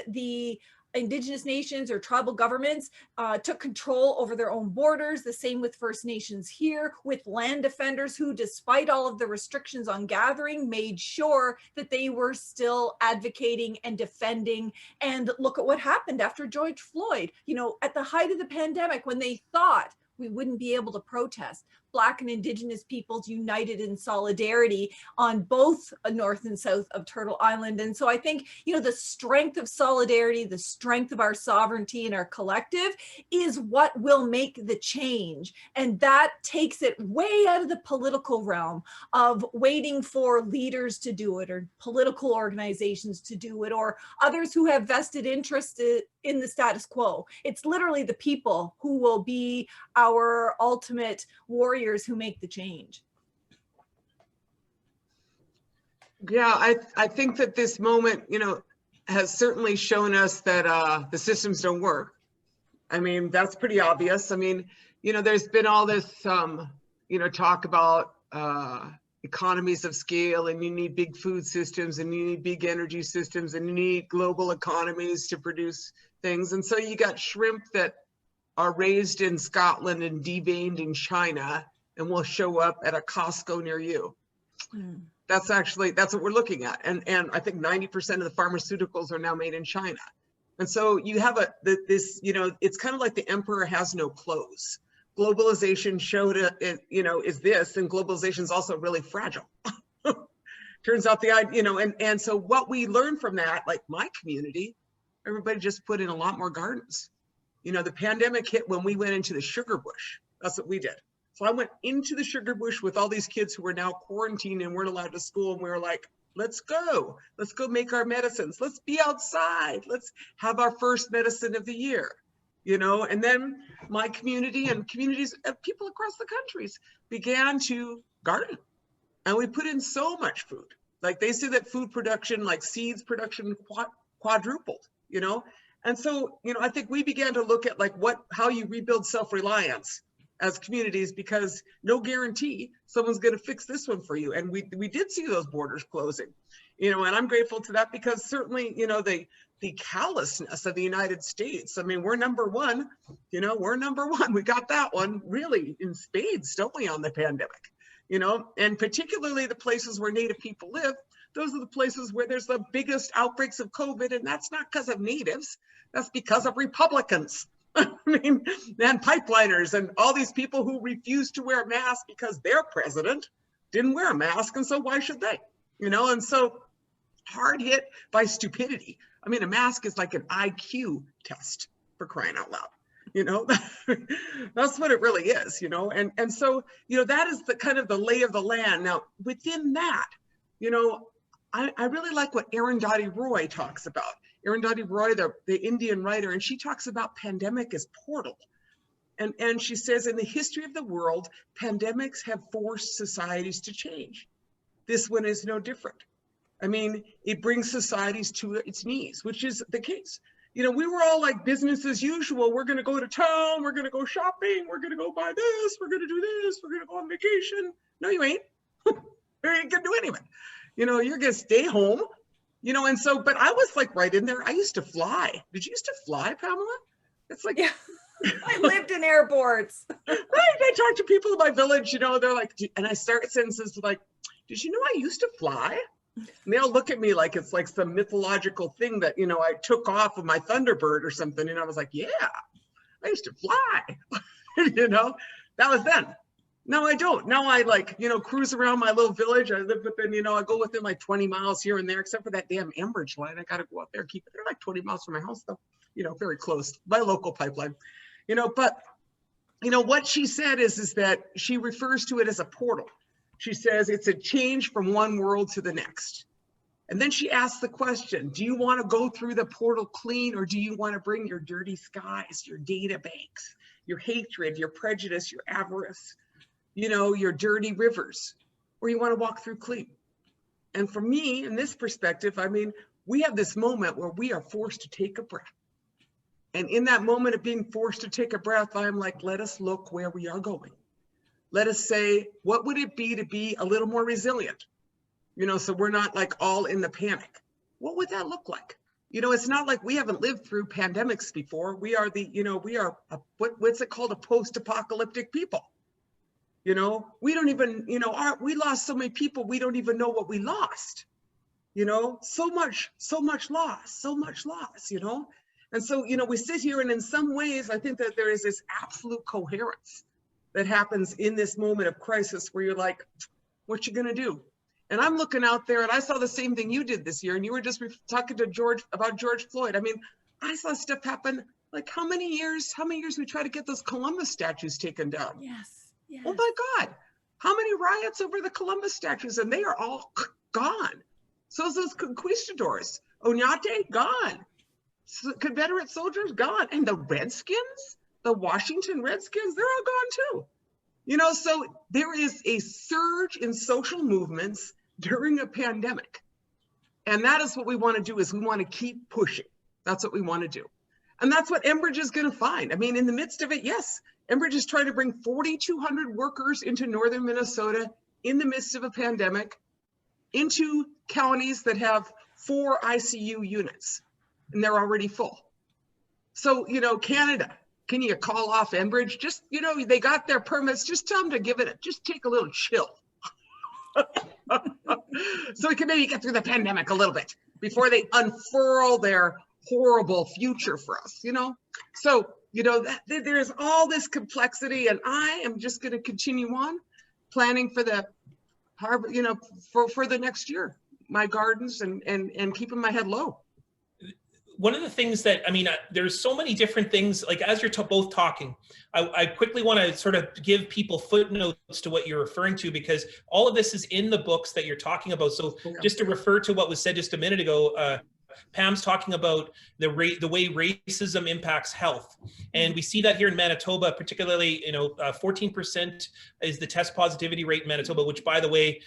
S3: the Indigenous nations or tribal governments took control over their own borders. The same with First Nations here, with land defenders who, despite all of the restrictions on gathering, made sure that they were still advocating and defending. And look at what happened after George Floyd. You know, at the height of the pandemic, when they thought we wouldn't be able to protest, Black and Indigenous peoples united in solidarity on both north and south of Turtle Island. And so I think, you know, the strength of solidarity, the strength of our sovereignty and our collective is what will make the change. And that takes it way out of the political realm of waiting for leaders to do it, or political organizations to do it, or others who have vested interest in the status quo. It's literally the people who will be our ultimate warriors who make the change.
S4: Yeah, I think that this moment, you know, has certainly shown us that the systems don't work. I mean, that's pretty obvious. I mean, you know, there's been all this, you know, talk about economies of scale, and you need big food systems, and you need big energy systems, and you need global economies to produce things. And so you got shrimp that are raised in Scotland and deveined in China and will show up at a Costco near you. That's what we're looking at. And I think 90% of the pharmaceuticals are now made in China. And so you have this, you know, it's kind of like the emperor has no clothes. Globalization showed it, you know, is this, and globalization is also really fragile. Turns out you know, and so what we learned from that, like my community, everybody just put in a lot more gardens. You know, the pandemic hit when we went into the sugar bush. That's what we did. So I went into the sugar bush with all these kids who were now quarantined and weren't allowed to school. And we were like, let's go make our medicines. Let's be outside. Let's have our first medicine of the year, you know? And then my community and communities of people across the countries began to garden. And we put in so much food. Like they say that food production, like seeds production quadrupled, you know? And so, you know, I think we began to look at like how you rebuild self-reliance as communities, because no guarantee someone's going to fix this one for you. And we did see those borders closing, you know, and I'm grateful to that, because certainly, you know, the callousness of the United States, I mean, we're number one, you know, we're number one. We got that one really in spades, don't we, on the pandemic, you know, and particularly the places where Native people live. Those are the places where there's the biggest outbreaks of COVID. And that's not because of natives, that's because of Republicans. I mean, and pipeliners and all these people who refuse to wear masks because their president didn't wear a mask. And so why should they, you know? And so hard hit by stupidity. I mean, a mask is like an IQ test, for crying out loud, you know? That's what it really is, you know? And so, you know, that is the kind of the lay of the land. Now, within that, you know, I really like what Arundhati Roy talks about. Arundhati Roy, the Indian writer, and she talks about pandemic as portal. And she says, in the history of the world, pandemics have forced societies to change. This one is no different. I mean, it brings societies to its knees, which is the case. You know, we were all like business as usual. We're going to go to town. We're going to go shopping. We're going to go buy this. We're going to do this. We're going to go on vacation. No, you ain't. You ain't going to do anything. You know, you're going to stay home. You know, and so, but I was like right in there. I used to fly. Did you used to fly, Pamela? It's like,
S3: yeah, I lived in airports.
S4: Right. I talk to people in my village, you know, they're like, and I start sentences like, did you know I used to fly? And they all look at me like it's like some mythological thing that, you know, I took off of my Thunderbird or something. And I was like, yeah, I used to fly. You know, that was then. No, I don't. Now I like, you know, cruise around my little village. I live within, you know, I go within like 20 miles here and there, except for that damn Enbridge line. I got to go up there, keep it. They're like 20 miles from my house though, you know, very close, my local pipeline, you know, but, you know, what she said is that she refers to it as a portal. She says it's a change from one world to the next. And then she asks the question, do you want to go through the portal clean, or do you want to bring your dirty skies, your data banks, your hatred, your prejudice, your avarice, you know, your dirty rivers, or you want to walk through clean? And for me, in this perspective, I mean, we have this moment where we are forced to take a breath. And in that moment of being forced to take a breath, I'm like, let us look where we are going. Let us say, what would it be to be a little more resilient? You know, so we're not like all in the panic. What would that look like? You know, it's not like we haven't lived through pandemics before. We are the, you know, we are, what's it called? A post-apocalyptic people. You know, we don't even, you know, we lost so many people, we don't even know what we lost. You know, so much loss, you know? And so, you know, we sit here, and in some ways, I think that there is this absolute coherence that happens in this moment of crisis where you're like, what you gonna do? And I'm looking out there, and I saw the same thing you did this year, and you were just talking to George about George Floyd. I mean, I saw stuff happen, like how many years we try to get those Columbus statues taken down?
S3: Yes. Yes.
S4: Oh my God, how many riots over the Columbus statues, and they are all gone. So is those conquistadors, Oñate, gone. Confederate soldiers, gone. And the Redskins, the Washington Redskins, they're all gone too. You know, so there is a surge in social movements during a pandemic. And that is what we want to do, is we want to keep pushing. That's what we want to do. And that's what Enbridge is going to find. I mean, in the midst of it, yes, Enbridge is trying to bring 4,200 workers into northern Minnesota in the midst of a pandemic, into counties that have 4 ICU units, and they're already full. So, you know, Canada can you call off Enbridge? Just, you know, they got their permits, just tell them to give it, just take a little chill. So we can maybe get through the pandemic a little bit before they unfurl their horrible future for us, you know? So, you know, there's all this complexity, and I am just going to continue on planning for the harbor, you know, for the next year, my gardens and keeping my head low.
S2: One of the things that, I mean, there's so many different things, like as you're both talking, I quickly want to sort of give people footnotes to what you're referring to, because all of this is in the books that you're talking about. So just to refer to what was said just a minute ago, Pam's talking about the way racism impacts health. And we see that here in Manitoba, particularly, you know, 14% is the test positivity rate in Manitoba, which, by the way,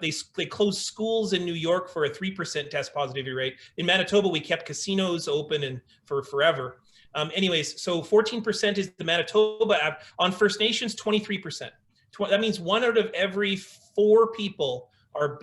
S2: they closed schools in New York for a 3% test positivity rate. In Manitoba, we kept casinos open and for forever. Anyways, so 14% is the Manitoba app. On First Nations, 23%. That means 1 out of every 4 people are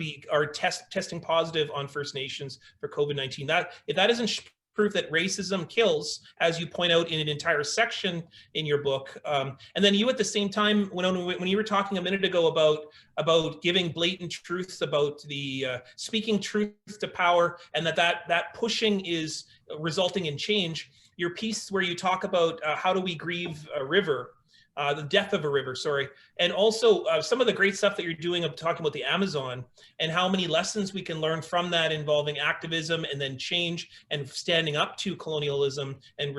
S2: testing positive on First Nations for COVID-19. If that isn't proof that racism kills, as you point out in an entire section in your book, and then you at the same time, when you were talking a minute ago about giving blatant truths, about the speaking truth to power, and that pushing is resulting in change. Your piece where you talk about how do we grieve a river. The death of a river, sorry. And also some of the great stuff that you're doing of talking about the Amazon and how many lessons we can learn from that involving activism and then change and standing up to colonialism and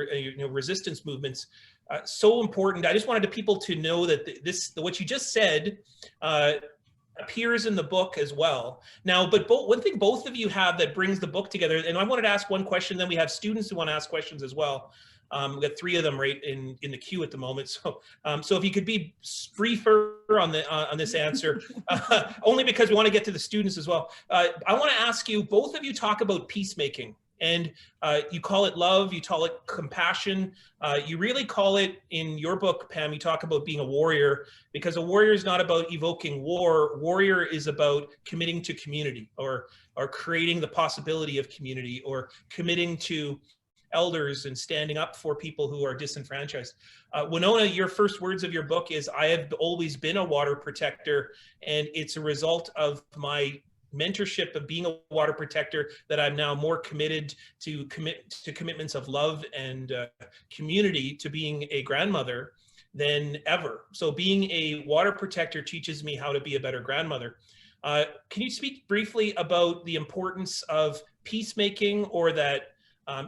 S2: resistance movements. So important. I just wanted people to know that what you just said appears in the book as well. Now, but one thing both of you have that brings the book together, and I wanted to ask one question, then we have students who want to ask questions as well. We've got 3 of them right in the queue at the moment. So if you could be briefer on this answer, only because we want to get to the students as well. I want to ask you, both of you talk about peacemaking, and you call it love, you call it compassion. You really call it, in your book, Pam, you talk about being a warrior, because a warrior is not about evoking war. Warrior is about committing to community, or creating the possibility of community, or committing to elders and standing up for people who are disenfranchised. Winona, your first words of your book is, I have always been a water protector, and it's a result of my mentorship of being a water protector that I'm now more committed to commitments of love and community, to being a grandmother than ever. So being a water protector teaches me how to be a better grandmother. Can you speak briefly about the importance of peacemaking, or that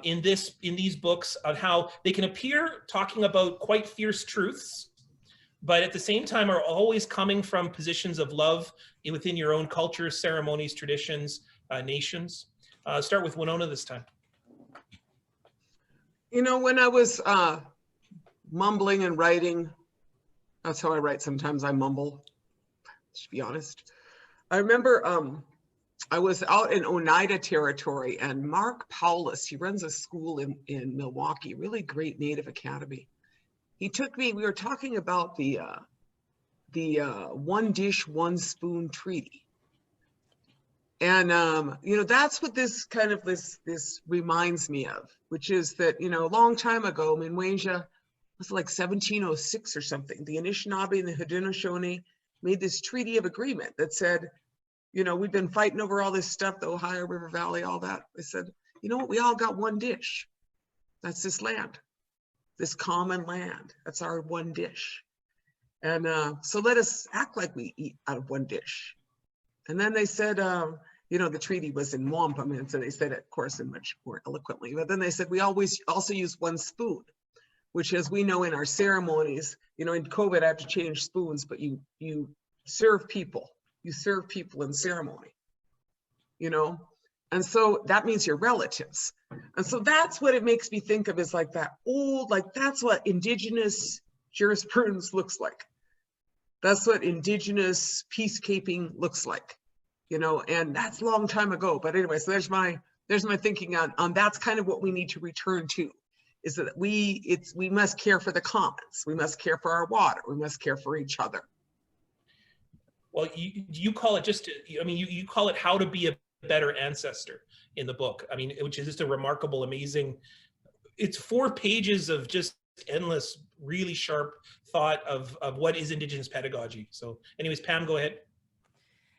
S2: in these books, on how they can appear talking about quite fierce truths, but at the same time are always coming from positions of love within your own culture, ceremonies, traditions, nations? Start with Winona this time.
S4: You know, when I was mumbling and writing, that's how I write. Sometimes I mumble, to be honest. I remember I was out in Oneida territory, and Mark Paulus, he runs a school in Milwaukee, really great Native academy. He took me, we were talking about the one dish, one spoon treaty. And, you know, that's what this kind of, this reminds me of, which is that, you know, a long time ago, Minwasia, was like 1706 or something, the Anishinaabe and the Haudenosaunee made this treaty of agreement that said, you know, we've been fighting over all this stuff, the Ohio River Valley, all that. They said, you know what, we all got one dish. That's this land, this common land. That's our one dish. And so let us act like we eat out of one dish. And then they said, you know, the treaty was in wampum, and so they said it, of course, in much more eloquently. But then they said, we always also use one spoon, which, as we know in our ceremonies, you know, in COVID, I have to change spoons, but you serve people. You serve people in ceremony, you know? And so that means your relatives. And so that's what it makes me think of, is like that old, like that's what Indigenous jurisprudence looks like. That's what Indigenous peacekeeping looks like, you know, and that's a long time ago. But anyway, so there's my thinking on that's kind of what we need to return to, is that we must care for the commons. We must care for our water. We must care for each other.
S2: Well, you call it you call it how to be a better ancestor in the book. I mean, which is just a remarkable, amazing, it's 4 pages of just endless, really sharp thought of what is Indigenous pedagogy. So anyways, Pam, go ahead.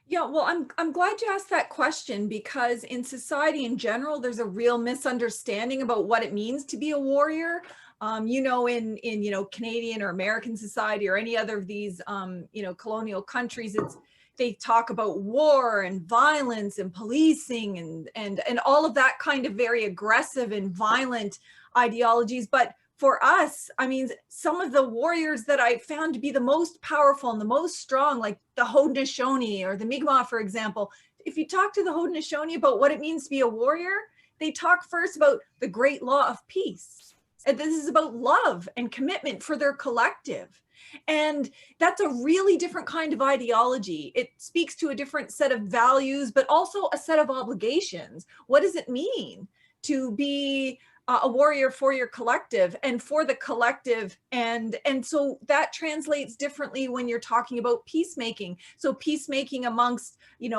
S3: Yeah, well, I'm glad you asked that question, because in society in general, there's a real misunderstanding about what it means to be a warrior. You know, in Canadian or American society or any other of these colonial countries, they talk about war and violence and policing and all of that kind of very aggressive and violent ideologies. But for us, I mean, some of the warriors that I found to be the most powerful and the most strong, like the Haudenosaunee or the Mi'kmaq, for example, if you talk to the Haudenosaunee about what it means to be a warrior, they talk first about the great law of peace. And this is about love and commitment for their collective. And that's a really different kind of ideology. It speaks to a different set of values, but also a set of obligations. What does it mean to be a warrior for your collective and for the collective? And so that translates differently when you're talking about peacemaking. So peacemaking amongst,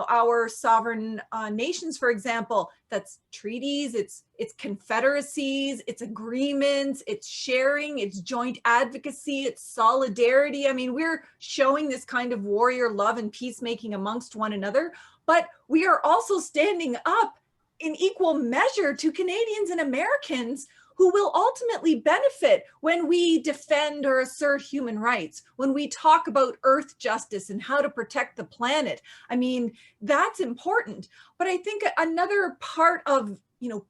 S3: our sovereign nations, for example, that's treaties, it's confederacies, it's agreements, it's sharing, it's joint advocacy, it's solidarity. I mean, we're showing this kind of warrior love and peacemaking amongst one another, but we are also standing up in equal measure to Canadians and Americans who will ultimately benefit when we defend or assert human rights, when we talk about earth justice and how to protect the planet. I mean, that's important. But I think another part of,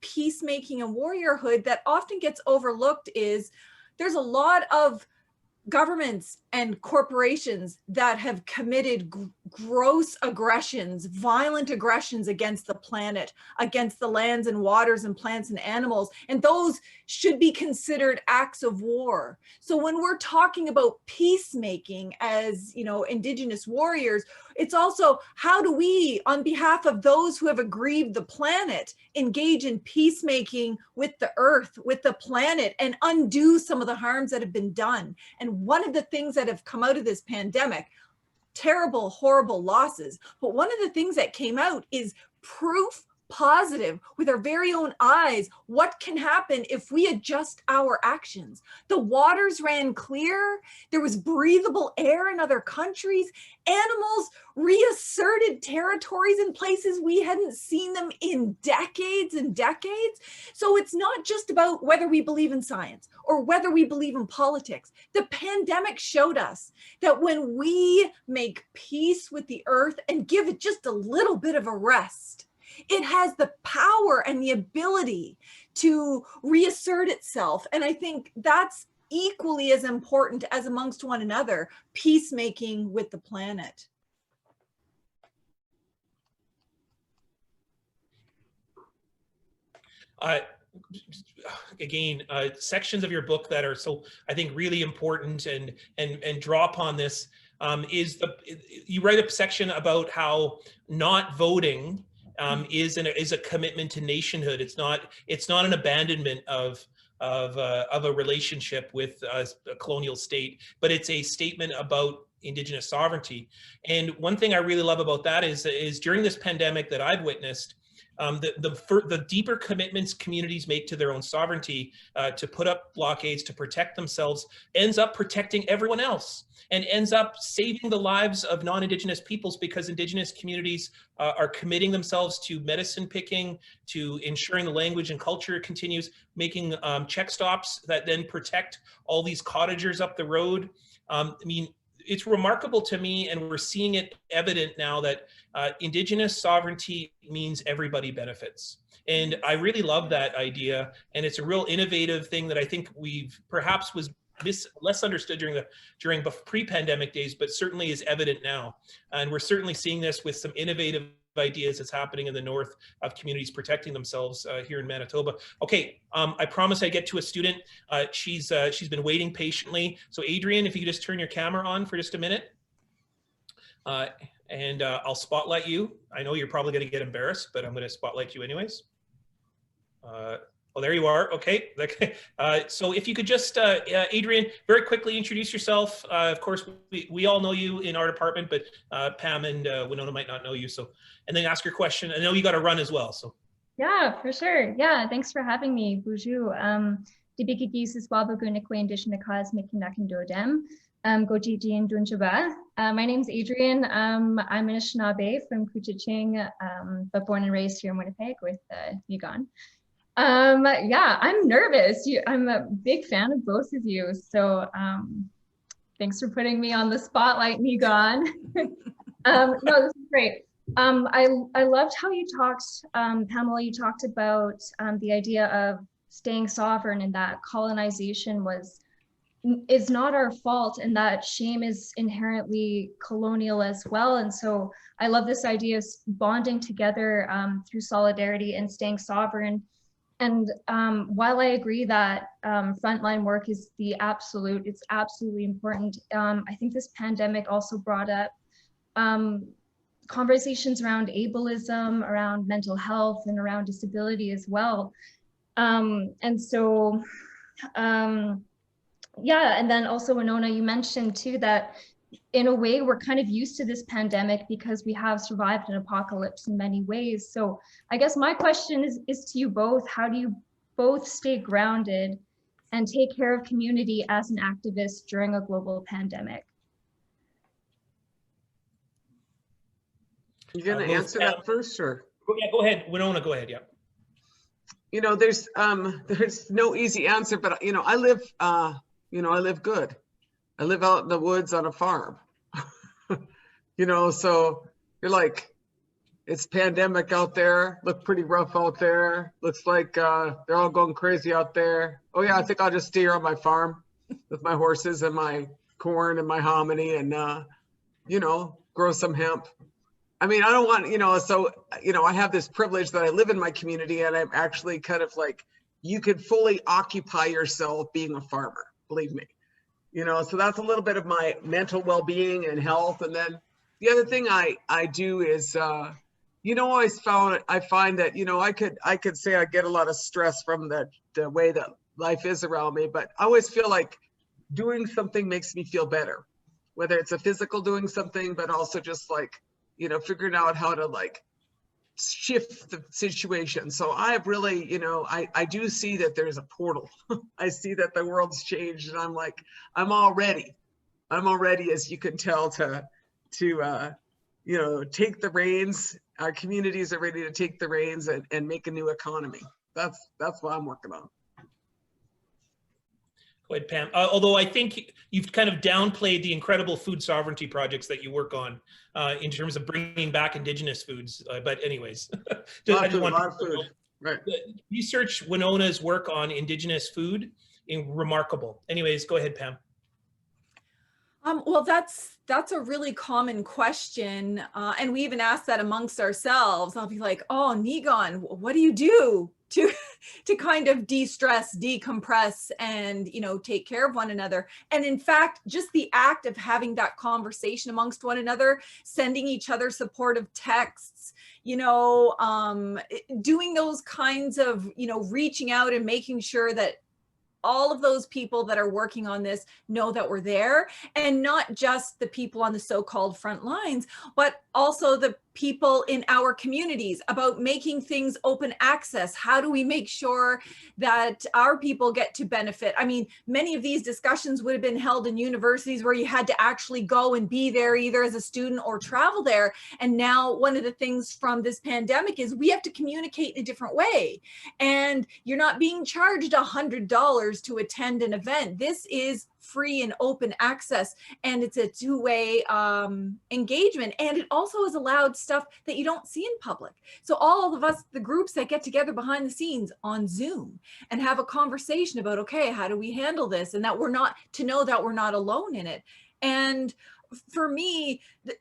S3: peacemaking and warriorhood that often gets overlooked is there's a lot of governments and corporations that have committed gross aggressions, violent aggressions against the planet, against the lands and waters and plants and animals. And those should be considered acts of war. So when we're talking about peacemaking as, Indigenous warriors, it's also how do we, on behalf of those who have aggrieved the planet, engage in peacemaking with the earth, with the planet, and undo some of the harms that have been done. And one of the things that have come out of this pandemic, terrible, horrible losses, but one of the things that came out is proof positive with our very own eyes what can happen if we adjust our actions. The waters ran clear, there was breathable air in other countries, animals reasserted territories in places we hadn't seen them in decades and decades. So it's not just about whether we believe in science or whether we believe in politics. The pandemic showed us that when we make peace with the earth and give it just a little bit of a rest, it has the power and the ability to reassert itself. And I think that's equally as important as amongst one another, peacemaking with the planet.
S2: Again, sections of your book that are so, I think, really important and draw upon this is you write a section about how not voting is a commitment to nationhood. It's not an abandonment of a relationship with a colonial state, but it's a statement about Indigenous sovereignty. And one thing I really love about that is during this pandemic that I've witnessed, the deeper commitments communities make to their own sovereignty, to put up blockades, to protect themselves, ends up protecting everyone else and ends up saving the lives of non-Indigenous peoples, because Indigenous communities are committing themselves to medicine picking, to ensuring the language and culture continues, making check stops that then protect all these cottagers up the road. I mean, it's remarkable to me, and we're seeing it evident now, that Indigenous sovereignty means everybody benefits. And I really love that idea. And it's a real innovative thing that I think we've perhaps was less understood during pre-pandemic days, but certainly is evident now. And we're certainly seeing this with some innovative ideas that's happening in the north of communities protecting themselves here in Manitoba. Okay, I promise I get to a student. She's been waiting patiently. So Adrian, if you could just turn your camera on for just a minute. And I'll spotlight you. I know you're probably gonna get embarrassed, but I'm gonna spotlight you anyways. Oh, there you are. Okay. So if you could just, Adrian, very quickly introduce yourself. Of course, we all know you in our department, but Pam and Winona might not know you. So, and then ask your question. I know you got to run as well. So.
S5: Yeah, for sure. Yeah, thanks for having me, Boozhoo. Dibikiki Siswabagunikwe Indigeneity Mikinak Dodem. Gojiji and Dunjaba. My name's Adrian. I'm an Anishinaabe from Kuchiching, but born and raised here in Winnipeg with Niigaan. Yeah, I'm nervous. I'm a big fan of both of you. So thanks for putting me on the spotlight, Niigaan. No, this is great. I loved how you talked, Pamela, you talked about the idea of staying sovereign and that colonization is not our fault and that shame is inherently colonial as well. And so I love this idea of bonding together through solidarity and staying sovereign. And while I agree that frontline work is it's absolutely important, I think this pandemic also brought up conversations around ableism, around mental health, and around disability as well. And so, yeah, and then also Winona, you mentioned too that in a way we're kind of used to this pandemic because we have survived an apocalypse in many ways. So I guess my question is to you both, how do you both stay grounded and take care of community as an activist during a global pandemic?
S4: You gonna answer that first, or?
S2: Yeah, go ahead, Winona, go ahead, yeah.
S4: You know, there's no easy answer, but you know, I live good. I live out in the woods on a farm. You know, so you're like, it's pandemic out there, look pretty rough out there. Looks like they're all going crazy out there. Oh yeah, I think I'll just stay here on my farm with my horses and my corn and my hominy and, you know, grow some hemp. I mean, I don't want, you know, so, you know, I have this privilege that I live in my community and I'm actually kind of like, you could fully occupy yourself being a farmer, believe me. You know, so that's a little bit of my mental well-being and health. And then the other thing I do is, you know, I find that, you know, I could say I get a lot of stress from the way that life is around me, but I always feel like doing something makes me feel better, whether it's a physical doing something, but also just like, you know, figuring out how to like shift the situation. So I've really, you know, I do see that there's a portal. I see that the world's changed and I'm like, I'm all ready, as you can tell, to you know, take the reins. Our communities are ready to take the reins and make a new economy. That's what I'm working on.
S2: Go ahead, Pam. Although I think you've kind of downplayed the incredible food sovereignty projects that you work on in terms of bringing back Indigenous foods. But anyways,
S4: lot of food. Right.
S2: Research Winona's work on Indigenous food is remarkable. Anyways, go ahead, Pam.
S3: Well, that's a really common question. And we even ask that amongst ourselves. I'll be like, oh, Niigaan, what do you do to kind of de-stress, decompress, and, you know, take care of one another? And in fact, just the act of having that conversation amongst one another, sending each other supportive texts, you know, doing those kinds of, you know, reaching out and making sure that all of those people that are working on this know that we're there, and not just the people on the so-called front lines, but also the people in our communities, about making things open access. How do we make sure that our people get to benefit? I mean, many of these discussions would have been held in universities where you had to actually go and be there either as a student or travel there. And now one of the things from this pandemic is we have to communicate in a different way. And you're not being charged $100 to attend an event. This is free and open access, and it's a two-way engagement, and it also has allowed stuff that you don't see in public. So all of us, the groups that get together behind the scenes on Zoom and have a conversation about, okay, how do we handle this, and that we're not, to know that we're not alone in it. And for me,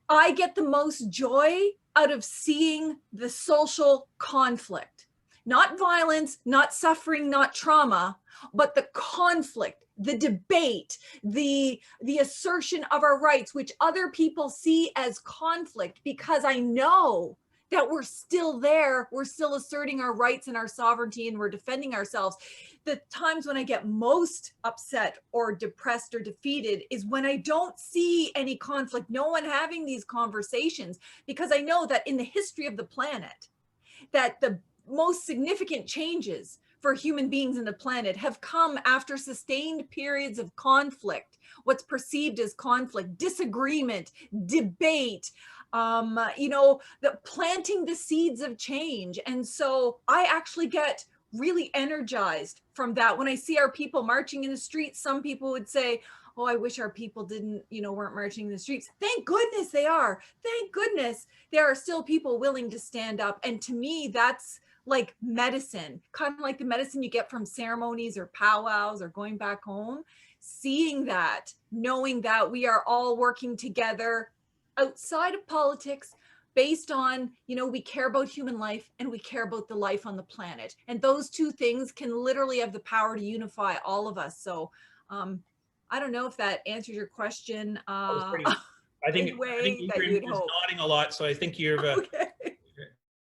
S3: I get the most joy out of seeing the social conflict, not violence, not suffering, not trauma, but the conflict, the debate, the assertion of our rights, which other people see as conflict, because I know that we're still there, we're still asserting our rights and our sovereignty, and we're defending ourselves. The times when I get most upset or depressed or defeated is when I don't see any conflict, no one having these conversations, because I know that in the history of the planet, that the most significant changes for human beings in the planet have come after sustained periods of conflict, what's perceived as conflict, disagreement, debate, planting the seeds of change. And so I actually get really energized from that. When I see our people marching in the streets, some people would say, oh, I wish our people weren't marching in the streets. Thank goodness they are. Thank goodness there are still people willing to stand up. And to me, that's like medicine, kind of like the medicine you get from ceremonies or powwows or going back home. Seeing that, knowing that we are all working together outside of politics, based on, we care about human life and we care about the life on the planet. And those two things can literally have the power to unify all of us. So I don't know if that answers your question.
S2: I think Adrian was nodding a lot, so I think you've
S3: okay.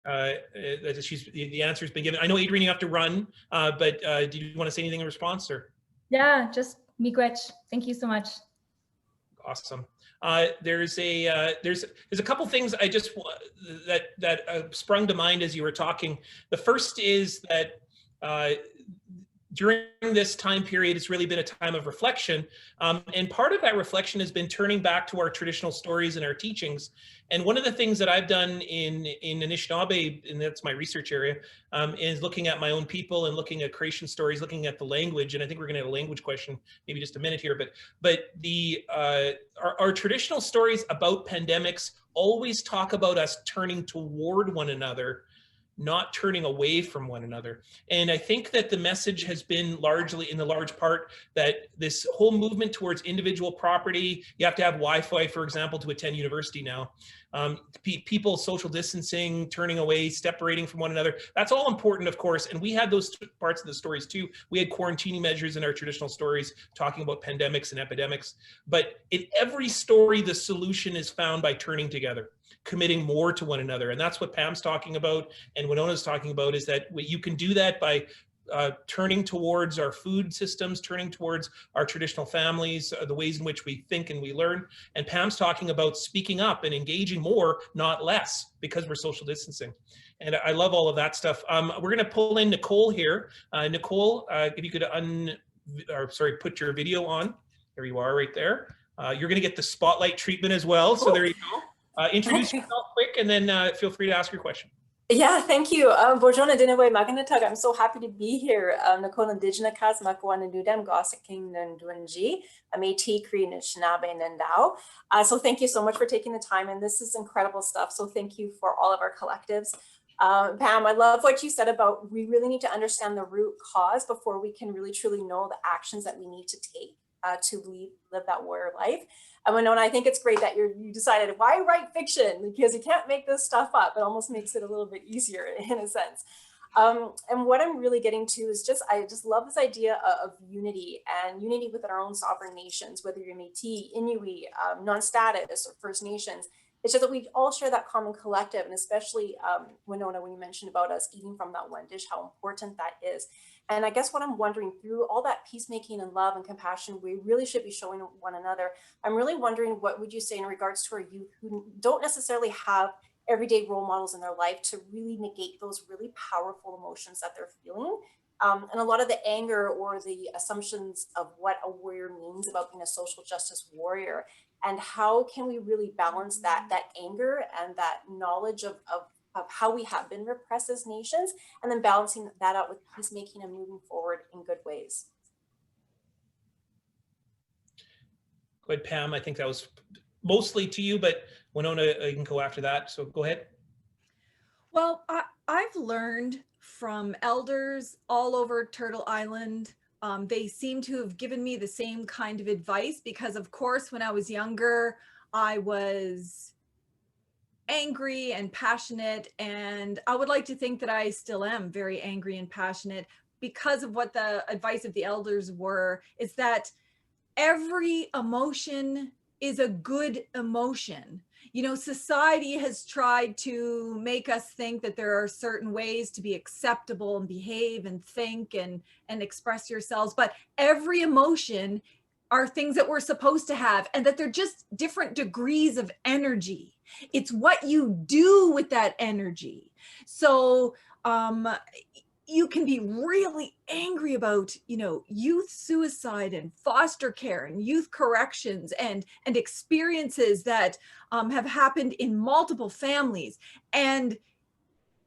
S2: The answer's been given. I know, Adrian, you have to run, but do you want to say anything in response, or?
S5: Yeah, just miigwech. Thank you so much.
S2: Awesome. There's a couple things I just that sprung to mind as you were talking. The first is that during this time period, it's really been a time of reflection. And part of that reflection has been turning back to our traditional stories and our teachings. And one of the things that I've done in Anishinaabe, and that's my research area, is looking at my own people and looking at creation stories, looking at the language. And I think we're going to have a language question, maybe just a minute here. But our traditional stories about pandemics always talk about us turning toward one another, not turning away from one another. And I think that the message has been largely, in the large part, that this whole movement towards individual property, you have to have Wi-Fi, for example, to attend university now. People social distancing, turning away, separating from one another, that's all important, of course. And we had those parts of the stories too. We had quarantining measures in our traditional stories, talking about pandemics and epidemics. But in every story, the solution is found by turning together, committing more to one another. And that's what Pam's talking about and Winona's talking about, is that you can do that by turning towards our food systems, turning towards our traditional families, the ways in which we think and we learn. And Pam's talking about speaking up and engaging more, not less, because we're social distancing. And I love all of that stuff. We're going to pull in Nicole here. Nicole, if you could put your video on. There you are, right there. You're going to get the spotlight treatment as well. So there you go. Introduce yourself quick, and then feel free to ask your question.
S6: Yeah, thank you. Bonjour, Dinaway Maganatag. I'm so happy to be here. Nicole Indigenous Makuana Dudem, Gossip King Nandunji, Métis Cree Anishinaabe Nandao. So thank you so much for taking the time, and this is incredible stuff. So thank you for all of our collectives. Pam, I love what you said about we really need to understand the root cause before we can really truly know the actions that we need to take to live that warrior life. And Winona, I think it's great that you decided, why write fiction? Because you can't make this stuff up. It almost makes it a little bit easier in a sense. And what I'm really getting to is I just love this idea of unity, and unity within our own sovereign nations, whether you're Métis, Inuit, non-status, or First Nations. It's just that we all share that common collective, and especially Winona, when you mentioned about us eating from that one dish, how important that is. And I guess what I'm wondering, through all that peacemaking and love and compassion we really should be showing one another, I'm really wondering, what would you say in regards to our youth who don't necessarily have everyday role models in their life to really negate those really powerful emotions that they're feeling? And a lot of the anger or the assumptions of what a warrior means about being a social justice warrior, and how can we really balance that anger and that knowledge of how we have been repressed as nations, and then balancing that out with peacemaking and moving forward in good ways.
S2: Go ahead, Pam. I think that was mostly to you, but Winona, you can go after that. So go ahead.
S3: Well, I've learned from elders all over Turtle Island. They seem to have given me the same kind of advice, because of course, when I was younger, I was angry and passionate, and I would like to think that I still am very angry and passionate, because of what the advice of the elders is that every emotion is a good emotion. You know, society has tried to make us think that there are certain ways to be acceptable and behave and think and express yourselves, but every emotion are things that we're supposed to have, and that they're just different degrees of energy. It's what you do with that energy. So you can be really angry about, you know, youth suicide and foster care and youth corrections and experiences that have happened in multiple families. And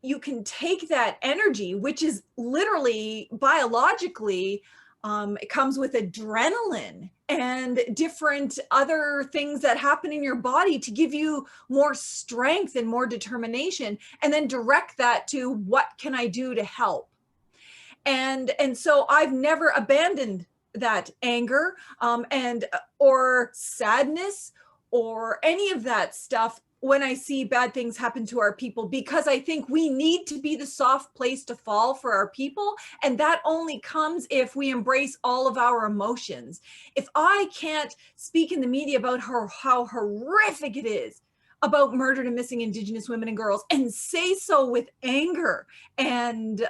S3: you can take that energy, which is literally biologically, it comes with adrenaline and different other things that happen in your body to give you more strength and more determination, and then direct that to what can I do to help. And so I've never abandoned that anger or sadness or any of that stuff when I see bad things happen to our people, because I think we need to be the soft place to fall for our people. And that only comes if we embrace all of our emotions. If I can't speak in the media about how horrific it is about murdered and missing Indigenous women and girls, and say so with anger and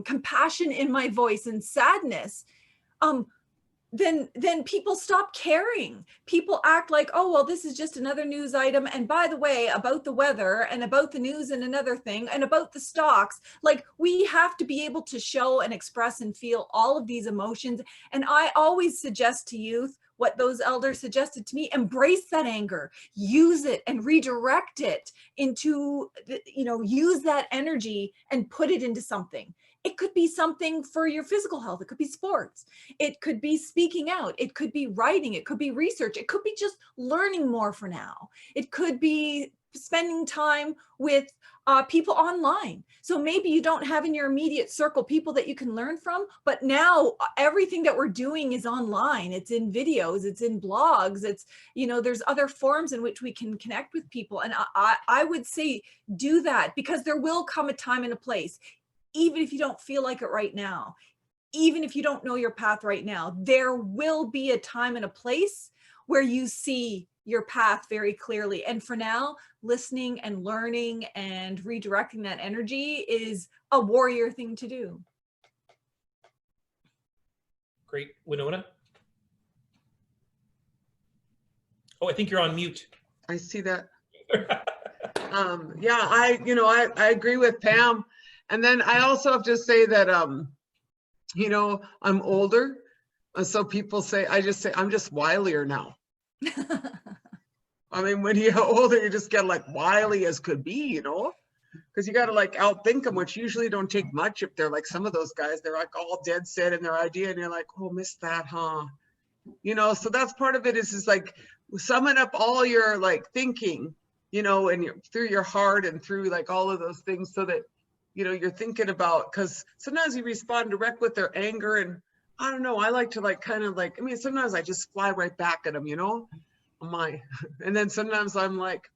S3: compassion in my voice and sadness, then people stop caring. People act like, oh, well, this is just another news item. And by the way, about the weather and about the news and another thing and about the stocks, like we have to be able to show and express and feel all of these emotions. And I always suggest to youth what those elders suggested to me: embrace that anger, use it and redirect it into, you know, use that energy and put it into something. It could be something for your physical health. It could be sports. It could be speaking out. It could be writing. It could be research. It could be just learning more for now. It could be spending time with people online. So maybe you don't have in your immediate circle people that you can learn from, but now everything that we're doing is online. It's in videos, it's in blogs, it's, you know, there's other forms in which we can connect with people. And I would say do that, because there will come a time and a place. Even if you don't feel like it right now, even if you don't know your path right now, there will be a time and a place where you see your path very clearly. And for now, listening and learning and redirecting that energy is a warrior thing to do.
S2: Great. Winona? Oh, I think you're on mute.
S4: I see that. Yeah, I agree with Pam. And then I also have to say that, you know, I'm older. So people say, I just say, I'm just wilier now. I mean, when you get older, you just get like wily as could be, you know, because you got to like outthink them, which usually don't take much. If they're like some of those guys, they're like all dead set in their idea. And you're like, oh, missed that, huh? You know, so that's part of it is like summing up all your like thinking, you know, and through your heart and through like all of those things, so that, you know, you're thinking about, because sometimes you respond direct with their anger, and I don't know, I like to like kind of like, I mean, sometimes I just fly right back at them, you know, and then sometimes I'm like,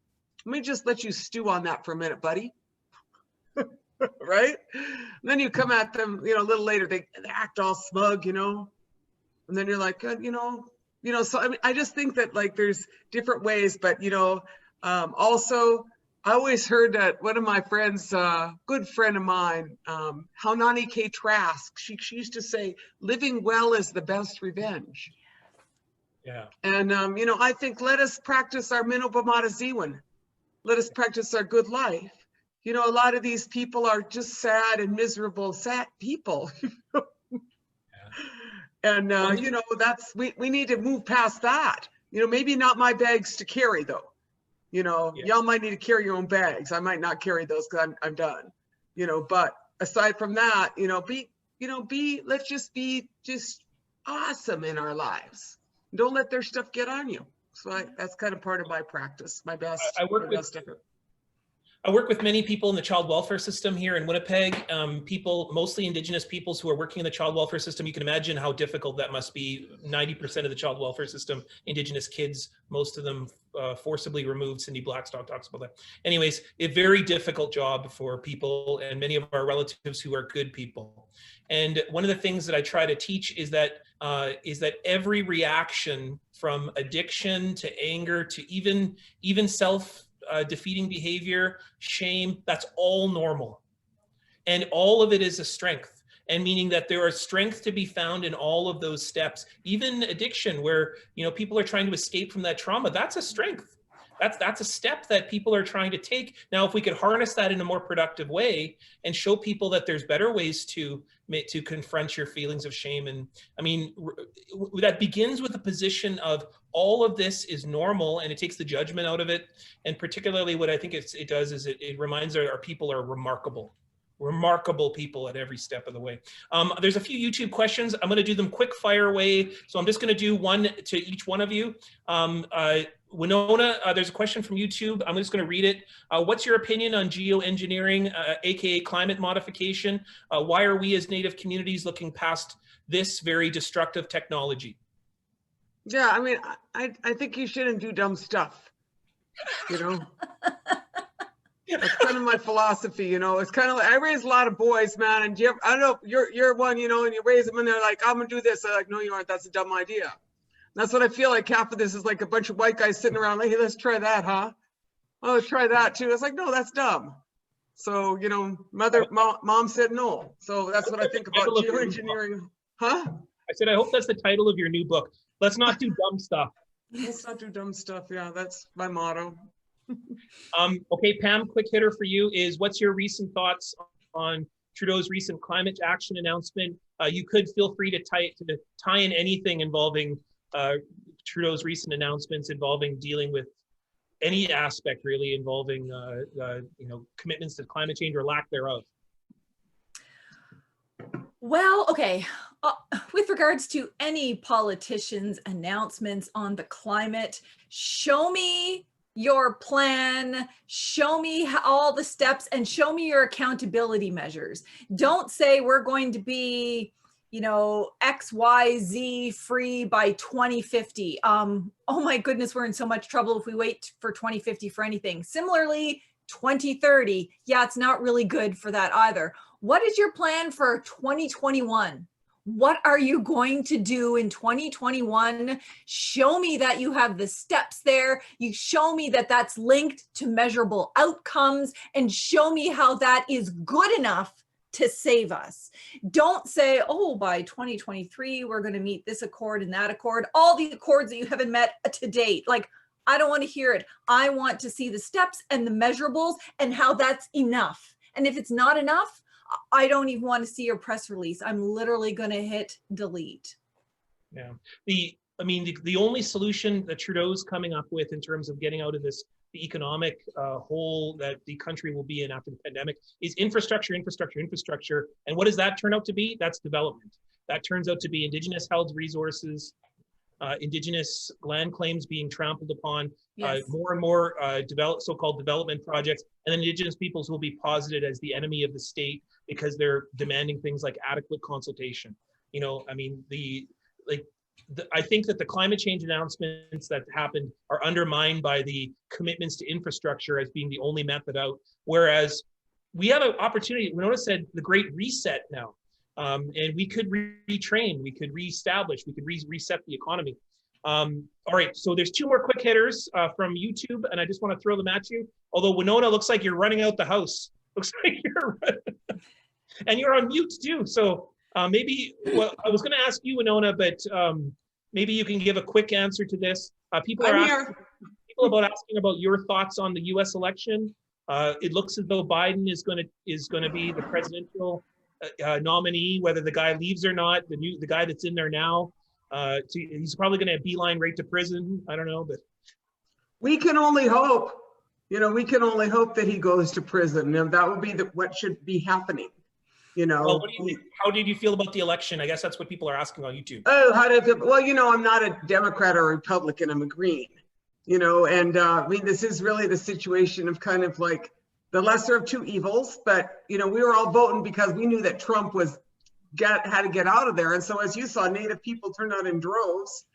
S4: let me just let you stew on that for a minute, buddy. Right? And then you come at them, you know, a little later, they act all smug, you know, and then you're like, you know, so I mean, I just think that like there's different ways, but, you know, also, I always heard that one of my friends, good friend of mine, Haunani K. Trask, she used to say, living well is the best revenge.
S2: Yeah.
S4: And, you know, I think let us practice our Minopamataziwan. Let us practice our good life. You know, a lot of these people are just sad and miserable, sad people. Yeah. And, you know, we need to move past that. You know, maybe not my bags to carry though. You know, yeah. Y'all might need to carry your own bags. I might not carry those because I'm done. You know, but aside from that, you know, let's just be just awesome in our lives. Don't let their stuff get on you. So that's kind of part of my practice, my best.
S2: I work with many people in the child welfare system here in Winnipeg, people, mostly Indigenous peoples who are working in the child welfare system. You can imagine how difficult that must be. 90% of the child welfare system, Indigenous kids, most of them forcibly removed. Cindy Blackstock talks about that. Anyways, a very difficult job for people and many of our relatives who are good people. And one of the things that I try to teach is that every reaction from addiction to anger to even self-defeating behavior, shame, that's all normal. And all of it is a strength. And meaning that there is strength to be found in all of those steps. Even addiction, where, you know, people are trying to escape from that trauma, that's a strength. that's a step that people are trying to take. Now, if we could harness that in a more productive way and show people that there's better ways to confront your feelings of shame. And I mean, that begins with a position of all of this is normal, and it takes the judgment out of it. And particularly what I think it does is it reminds our people are remarkable people at every step of the way. There's a few YouTube questions. I'm going to do them quick fire way. So I'm just going to do one to each one of you. Winona, there's a question from YouTube. I'm just going to read it. What's your opinion on geoengineering, aka climate modification? Why are we as Native communities looking past this very destructive technology?
S4: Yeah, I mean, I think you shouldn't do dumb stuff, you know? That's kind of my philosophy, you know. It's kind of like, I raise a lot of boys, man, and I don't know, you're one, you know, and you raise them and they're like, I'm gonna do this. They're like, no, you aren't. That's a dumb idea. And that's what I feel like. Half of this is like a bunch of white guys sitting around like, hey, let's try that, huh? Oh, let's try that too. It's like, no, that's dumb. So, you know, mom said no. So that's what I think about geoengineering. Huh?
S2: I said, I hope that's the title of your new book. Let's not do dumb stuff.
S4: Let's not do dumb stuff. Yeah, that's my motto.
S2: Okay, Pam, quick hitter for you is, what's your recent thoughts on Trudeau's recent climate action announcement? You could feel free to tie in anything involving Trudeau's recent announcements involving dealing with any aspect really involving you know, commitments to climate change or lack thereof.
S3: Well, okay. With regards to any politician's announcements on the climate, show me your plan, show me all the steps, and show me your accountability measures. Don't say we're going to be, you know, XYZ free by 2050. Oh my goodness, we're in so much trouble if we wait for 2050 for anything. Similarly, 2030, yeah, it's not really good for that either. What is your plan for 2021? What are you going to do in 2021? Show me that you have the steps there. You show me that that's linked to measurable outcomes, and show me how that is good enough to save us. Don't say, oh, by 2023, we're going to meet this accord and that accord, all the accords that you haven't met to date. Like, I don't want to hear it. I want to see the steps and the measurables and how that's enough. And if it's not enough, I don't even want to see your press release. I'm literally going to hit delete.
S2: Yeah. I mean, the only solution that Trudeau's coming up with in terms of getting out of this, the economic hole that the country will be in after the pandemic, is infrastructure, infrastructure, infrastructure. And what does that turn out to be? That's development. That turns out to be Indigenous held resources, Indigenous land claims being trampled upon, yes. More and more so-called development projects, and then Indigenous peoples will be posited as the enemy of the state because they're demanding things like adequate consultation. You know, I mean, I think that the climate change announcements that happened are undermined by the commitments to infrastructure as being the only method out, whereas we have an opportunity. Winona said the Great Reset now. And we could retrain, we could reestablish, we could reset the economy. All right, so there's two more quick hitters from YouTube, and I just want to throw them at you. Although Winona, looks like you're running out the house. Looks like you're running. And you're on mute too. So maybe, well, I was going to ask you, Winona, but maybe you can give a quick answer to this. People are asking about your thoughts on the U.S. election. It looks as though Biden is going to be the presidential nominee, whether the guy leaves or not. The guy that's in there now, he's probably going to beeline right to prison. I don't know, but
S4: we can only hope. You know, we can only hope that he goes to prison, and that would be what should be happening. You know. Well,
S2: how did you feel about the election? I guess that's what people are asking on YouTube.
S4: Oh, well, you know, I'm not a Democrat or a Republican. I'm a Green. You know, and I mean, this is really the situation of kind of like the lesser of two evils. But you know, we were all voting because we knew that Trump had to get out of there. And so, as you saw, Native people turned out in droves,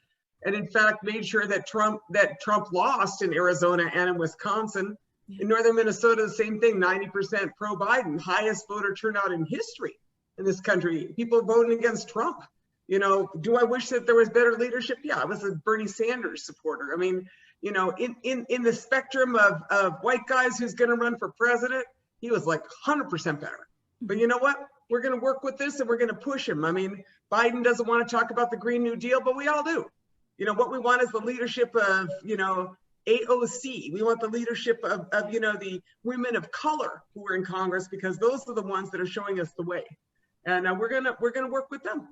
S4: and in fact made sure that Trump lost in Arizona and in Wisconsin. In northern Minnesota, the same thing, 90% pro-Biden, highest voter turnout in history in this country. People voting against Trump. You know, do I wish that there was better leadership? Yeah, I was a Bernie Sanders supporter. I mean, you know, in the spectrum of white guys who's going to run for president, he was like 100% better. But you know what? We're going to work with this and we're going to push him. I mean, Biden doesn't want to talk about the Green New Deal, but we all do. You know, what we want is the leadership of, you know, AOC. We want the leadership of you know, the women of color who are in Congress, because those are the ones that are showing us the way. And we're gonna work with them.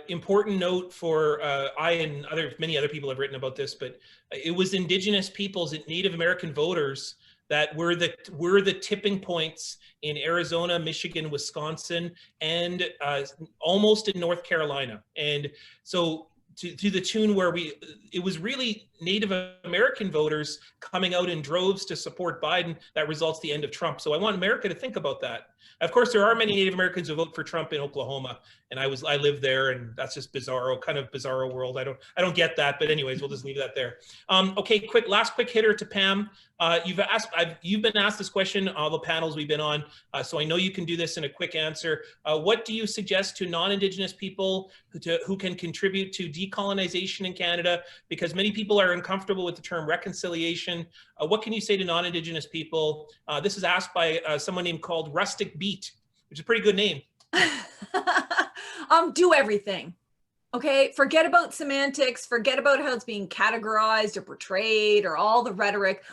S2: Important note for I and many other people have written about this, but it was Indigenous peoples and Native American voters that were the tipping points in Arizona, Michigan, Wisconsin, and almost in North Carolina. And so to the tune where it was really Native American voters coming out in droves to support Biden that results the end of Trump. So I want America to think about that. Of course, there are many Native Americans who vote for Trump in Oklahoma, and I live there, and that's just kind of bizarro world. I don't get that, but anyways, we'll just leave that there. Okay, last quick hitter to Pam. You've been asked this question all the panels we've been on, so I know you can do this in a quick answer. What do you suggest to non-Indigenous people who can contribute to decolonization in Canada? Because many people are uncomfortable with the term reconciliation. What can you say to non-Indigenous people? This is asked by someone named called Rustic Beat, which is a pretty good name.
S3: Do everything. Okay, forget about semantics, forget about how it's being categorized or portrayed or all the rhetoric.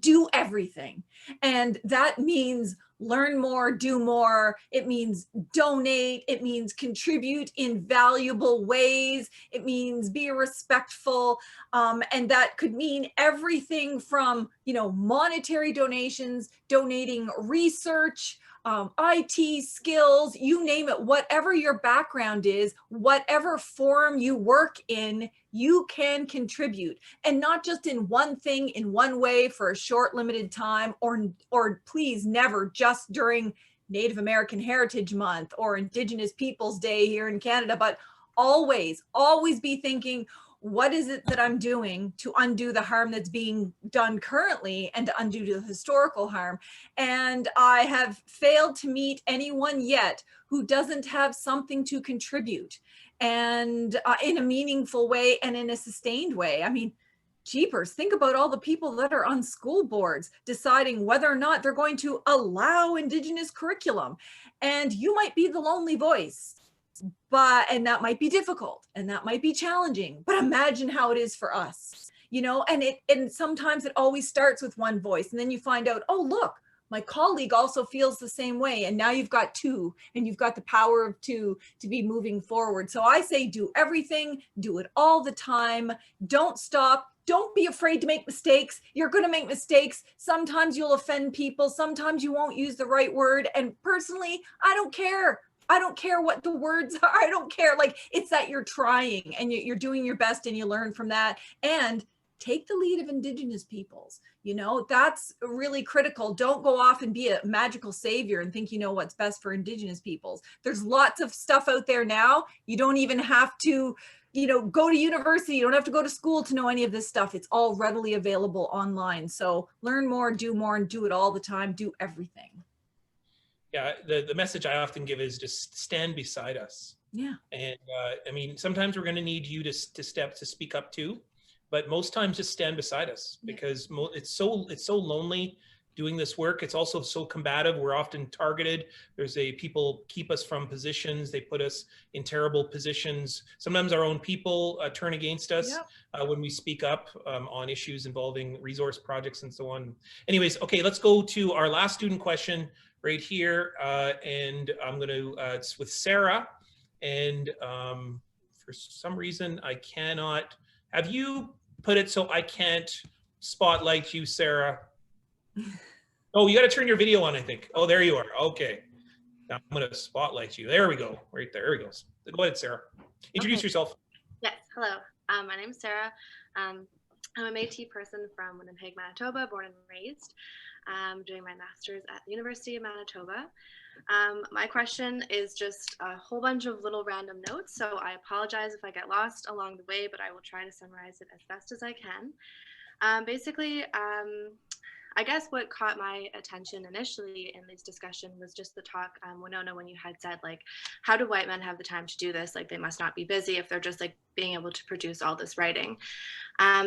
S3: Do everything. And that means learn more, do more. It means donate. It means contribute in valuable ways. It means be respectful. And that could mean everything from, you know, monetary donations, donating research, IT skills, you name it, whatever your background is, whatever forum you work in, you can contribute, and not just in one thing in one way for a short limited time, or please never just during Native American Heritage Month or Indigenous Peoples Day here in Canada, but always be thinking, what is it that I'm doing to undo the harm that's being done currently and to undo the historical harm? And I have failed to meet anyone yet who doesn't have something to contribute, and in a meaningful way and in a sustained way. I mean, jeepers, think about all the people that are on school boards deciding whether or not they're going to allow Indigenous curriculum. And you might be the lonely voice. And that might be difficult and that might be challenging, but imagine how it is for us, you know. And sometimes it always starts with one voice, and then you find out, oh, look, my colleague also feels the same way. And now you've got two, and you've got the power of two to be moving forward. So I say, do everything, do it all the time. Don't stop. Don't be afraid to make mistakes. You're going to make mistakes. Sometimes you'll offend people. Sometimes you won't use the right word. And personally, I don't care. I don't care what the words are. I don't care. Like, it's that you're trying and you're doing your best and you learn from that. And take the lead of Indigenous peoples. You know, that's really critical. Don't go off and be a magical savior and think you know what's best for Indigenous peoples. There's lots of stuff out there now. You don't even have to, you know, go to university. You don't have to go to school to know any of this stuff. It's all readily available online. So learn more, and do it all the time. Do everything.
S2: Yeah, the message I often give is just stand beside us.
S3: Yeah.
S2: And I mean, sometimes we're going to need you to speak up too, but most times just stand beside us, because it's so lonely doing this work. It's also so combative. We're often targeted. People keep us from positions. They put us in terrible positions. Sometimes our own people turn against us when we speak up on issues involving resource projects and so on. Anyways, okay, let's go to our last student question right here. And I'm going to, it's with Sarah. And for some reason, I cannot, have you put it so I can't spotlight you, Sarah? Oh, you got to turn your video on, I think. Oh, there you are. Okay. Now I'm going to spotlight you. There we go. Right there. There we go. Go ahead, Sarah. Introduce yourself.
S7: Yes. Hello. My name's Sarah. I'm a Métis person from Winnipeg, Manitoba, born and raised. Doing my master's at the University of Manitoba. My question is just a whole bunch of little random notes, so I apologize if I get lost along the way, but I will try to summarize it as best as I can. Basically, I guess what caught my attention initially in this discussion was just the talk, Winona, when you had said, like, how do white men have the time to do this? Like, they must not be busy if they're just like being able to produce all this writing.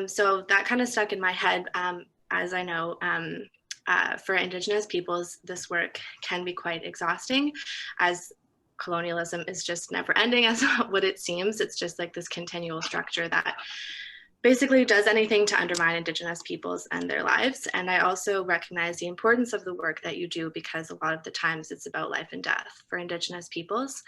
S7: So that kind of stuck in my head, as I know, for Indigenous peoples, this work can be quite exhausting, as colonialism is just never ending as what it seems. It's just like this continual structure that basically does anything to undermine Indigenous peoples and their lives. And I also recognize the importance of the work that you do, because a lot of the times it's about life and death for Indigenous peoples.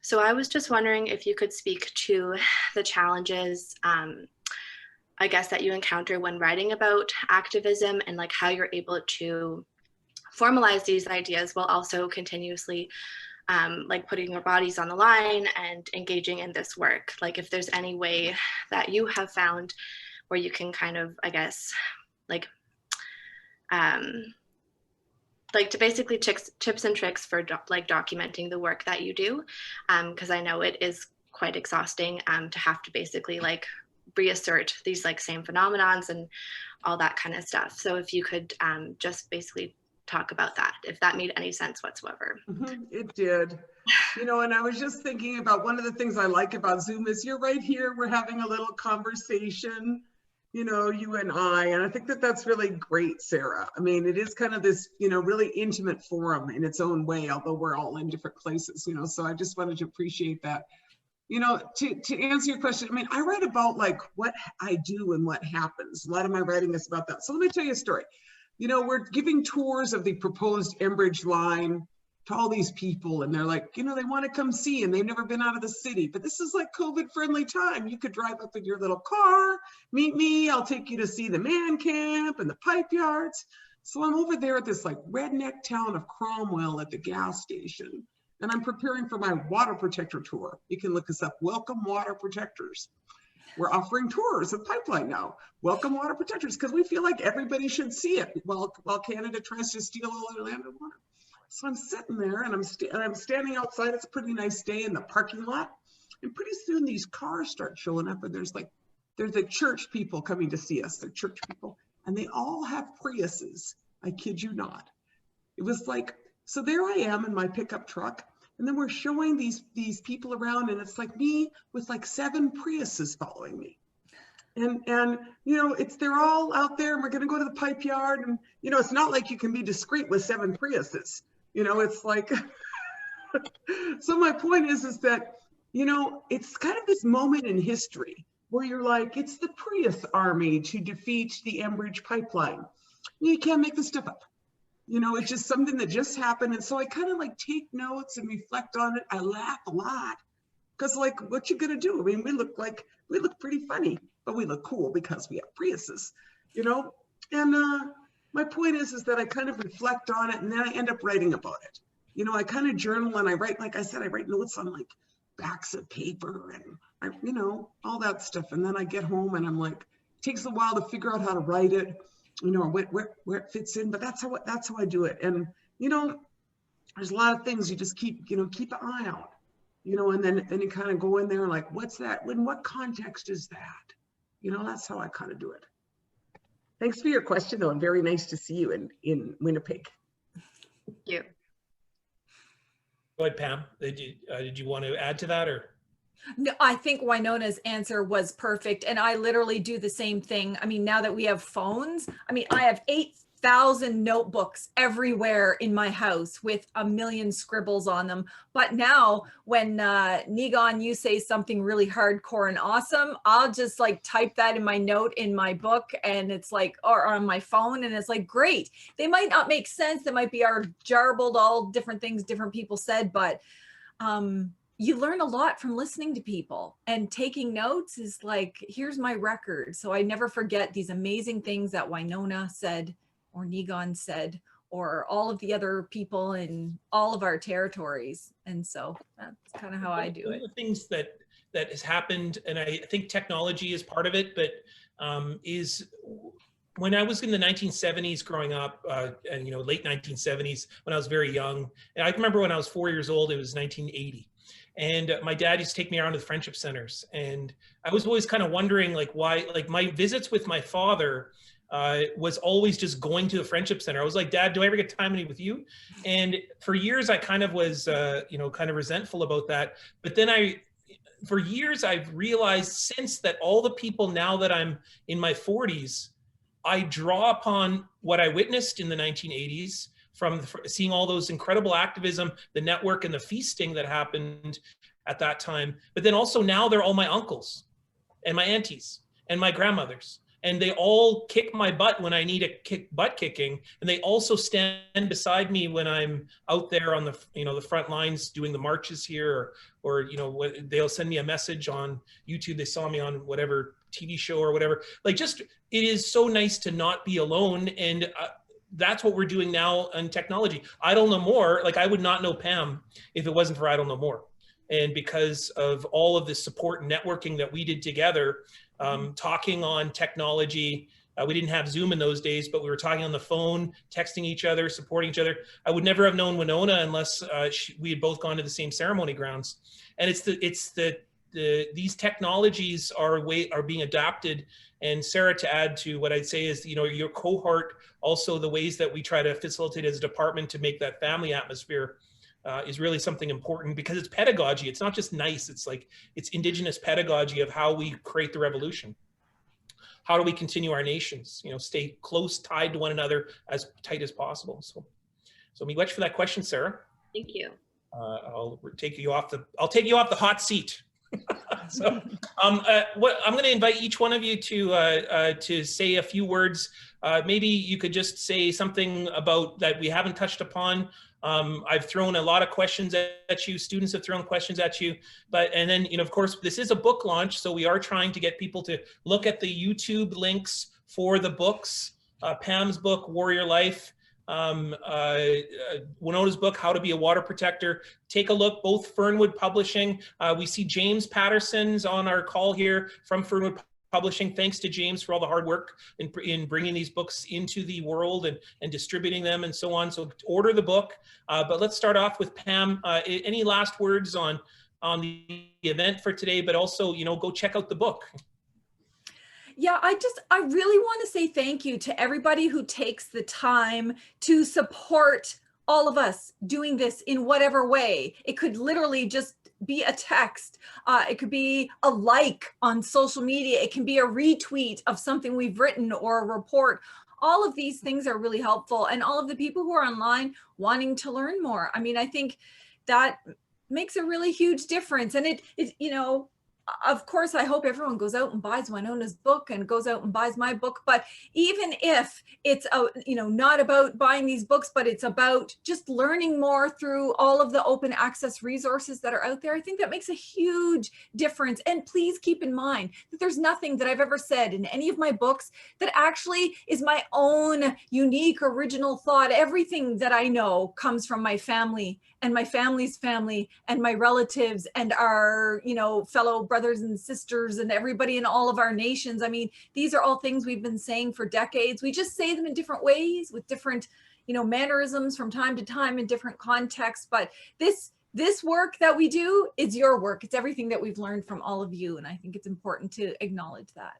S7: So I was just wondering if you could speak to the challenges, I guess, that you encounter when writing about activism, and like how you're able to formalize these ideas while also continuously like putting your bodies on the line and engaging in this work. Like if there's any way that you have found where you can kind of, I guess, like to basically tips and tricks for documenting the work that you do, because I know it is quite exhausting to have to basically like reassert these like same phenomenons and all that kind of stuff. So if you could just basically talk about that, if that made any sense whatsoever.
S4: It did. You know, and I was just thinking about one of the things I like about Zoom is you're right here, we're having a little conversation, you know, you and I think that that's really great, Sarah. I mean, it is kind of this, you know, really intimate forum in its own way, although we're all in different places, you know, so I just wanted to appreciate that. You know, to answer your question, I mean, I write about like what I do and what happens. A lot of my writing is about that. So let me tell you a story. You know, we're giving tours of the proposed Enbridge line to all these people, and they're like, you know, they want to come see, and they've never been out of the city, but this is like COVID-friendly time. You could drive up in your little car, meet me, I'll take you to see the man camp and the pipe yards. So I'm over there at this like redneck town of Cromwell at the gas station, and I'm preparing for my water protector tour. You can look us up, Welcome Water Protectors. We're offering tours of pipeline now. Welcome Water Protectors, because we feel like everybody should see it while Canada tries to steal all our land and water. So I'm sitting there and I'm standing outside. It's a pretty nice day in the parking lot. And pretty soon these cars start showing up, and there's the church people coming to see us. They're church people, and they all have Priuses. I kid you not. It was like, so there I am in my pickup truck. And then we're showing these people around, and it's like me with like 7 Priuses following me. And you know, they're all out there, and we're gonna go to the pipe yard, and you know, it's not like you can be discreet with 7 Priuses. You know, it's like, so my point is that, you know, it's kind of this moment in history where you're like, it's the Prius army to defeat the Enbridge pipeline. You can't make this stuff up. You know, it's just something that just happened. And so I kind of like take notes and reflect on it. I laugh a lot because like, what you gonna do? I mean, we look pretty funny, but we look cool because we have Priuses, you know? And my point is that I kind of reflect on it, and then I end up writing about it. You know, I kind of journal, and I write, like I said, I write notes on like backs of paper and you know, all that stuff. And then I get home and I'm like, it takes a while to figure out how to write it, you know, where it fits in, but that's how I do it. And, you know, there's a lot of things you just keep an eye out, you know, and then you kind of go in there and like, what's that? In what context is that? You know, that's how I kind of do it. Thanks for your question though, and very nice to see you in Winnipeg.
S7: Thank you.
S2: Go ahead, Pam. Did you want to add to that, or?
S3: No, I think Winona's answer was perfect. And I literally do the same thing. I mean, now that we have phones, I mean, I have 8,000 notebooks everywhere in my house with a million scribbles on them. But now when Niigaan, you say something really hardcore and awesome, I'll just like type that in my note in my book, and it's like, or on my phone, and it's like, great. They might not make sense. They might be our jarbled, all different things different people said, but you learn a lot from listening to people, and taking notes is like, here's my record. So I never forget these amazing things that Winona said, or Niigaan said, or all of the other people in all of our territories. And so that's kind of how I do it.
S2: One of the things that has happened, and I think technology is part of it, but is when I was in the 1970s growing up, and you know, late 1970s, when I was very young, and I remember when I was 4 years old, it was 1980. And my dad used to take me around to the friendship centers. And I was always kind of wondering like why, like my visits with my father was always just going to the friendship center. I was like, Dad, do I ever get time to meet with you? And for years I kind of was, you know, kind of resentful about that. But then for years I've realized since that all the people now that I'm in my 40s, I draw upon what I witnessed in the 1980s, from seeing all those incredible activism, the network and the feasting that happened at that time. But then also now they're all my uncles and my aunties. and my grandmothers. And they all kick my butt when I need a butt kicking. And they also stand beside me when I'm out there on the, the front lines doing the marches here, or they'll send me a message on YouTube. They saw me on whatever TV show or whatever. Like, just, it is so nice to not be alone. And that's what we're doing now in technology. Idle No More, like, I would not know Pam if it wasn't for Idle No More. And because of all of the support and networking that we did together, talking on technology. We didn't have Zoom in those days, but we were talking on the phone, texting each other, supporting each other. I would never have known Winona unless we had both gone to the same ceremony grounds. And these technologies are being adapted. And Sarah, to add to what I'd say is, your cohort, also the ways that we try to facilitate as a department to make that family atmosphere is really something important, because it's pedagogy. It's not just nice. It's Indigenous pedagogy of how we create the revolution. How do we continue our nations? Stay close, tied to one another, as tight as possible. So miigwech for that question, Sarah.
S7: Thank you.
S2: I'll take you off the hot seat. So I'm going to invite each one of you to say a few words. Maybe you could just say something about that we haven't touched upon. I've thrown a lot of questions at you. Students have thrown questions at you, and then, of course, this is a book launch, so we are trying to get people to look at the YouTube links for the books. Pam's book, Warrior Life, Winona's book, How to Be a Water Protector. Take a look, both Fernwood Publishing. We see James Patterson's on our call here from Fernwood Publishing. Thanks to James for all the hard work in bringing these books into the world and distributing them and so on. So order the book. But let's start off with Pam. Any last words on the event for today, but also, go check out the book.
S3: Yeah, I really want to say thank you to everybody who takes the time to support all of us doing this in whatever way. It could literally just be a text. It could be a like on social media. It can be a retweet of something we've written or a report. All of these things are really helpful. And all of the people who are online wanting to learn more. I mean, I think that makes a really huge difference. And it of course, I hope everyone goes out and buys Winona's book and goes out and buys my book. But even if it's not about buying these books, but it's about just learning more through all of the open access resources that are out there, I think that makes a huge difference. And please keep in mind that there's nothing that I've ever said in any of my books that actually is my own unique original thought. Everything that I know comes from my family and my family's family and my relatives and our, fellow brothers and sisters and everybody in all of our nations. I mean, these are all things we've been saying for decades. We just say them in different ways with different, mannerisms from time to time in different contexts. But this work that we do is your work. It's everything that we've learned from all of you. And I think it's important to acknowledge that.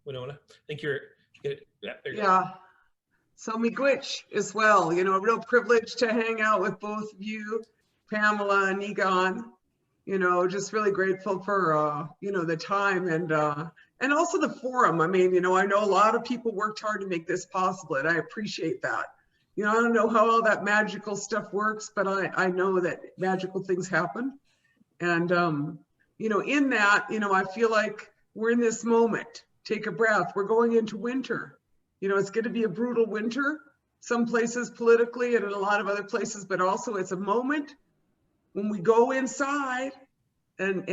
S2: Winona, I think you're good. Yeah, there you
S4: go. So miigwech as well, a real privilege to hang out with both of you, Pamela and Niigaan, just really grateful for, the time and also the forum. I mean, I know a lot of people worked hard to make this possible, and I appreciate that. I don't know how all that magical stuff works, but I know that magical things happen. And, in that, I feel like we're in this moment. Take a breath. We're going into winter. It's going to be a brutal winter, some places politically and in a lot of other places, but also it's a moment when we go inside and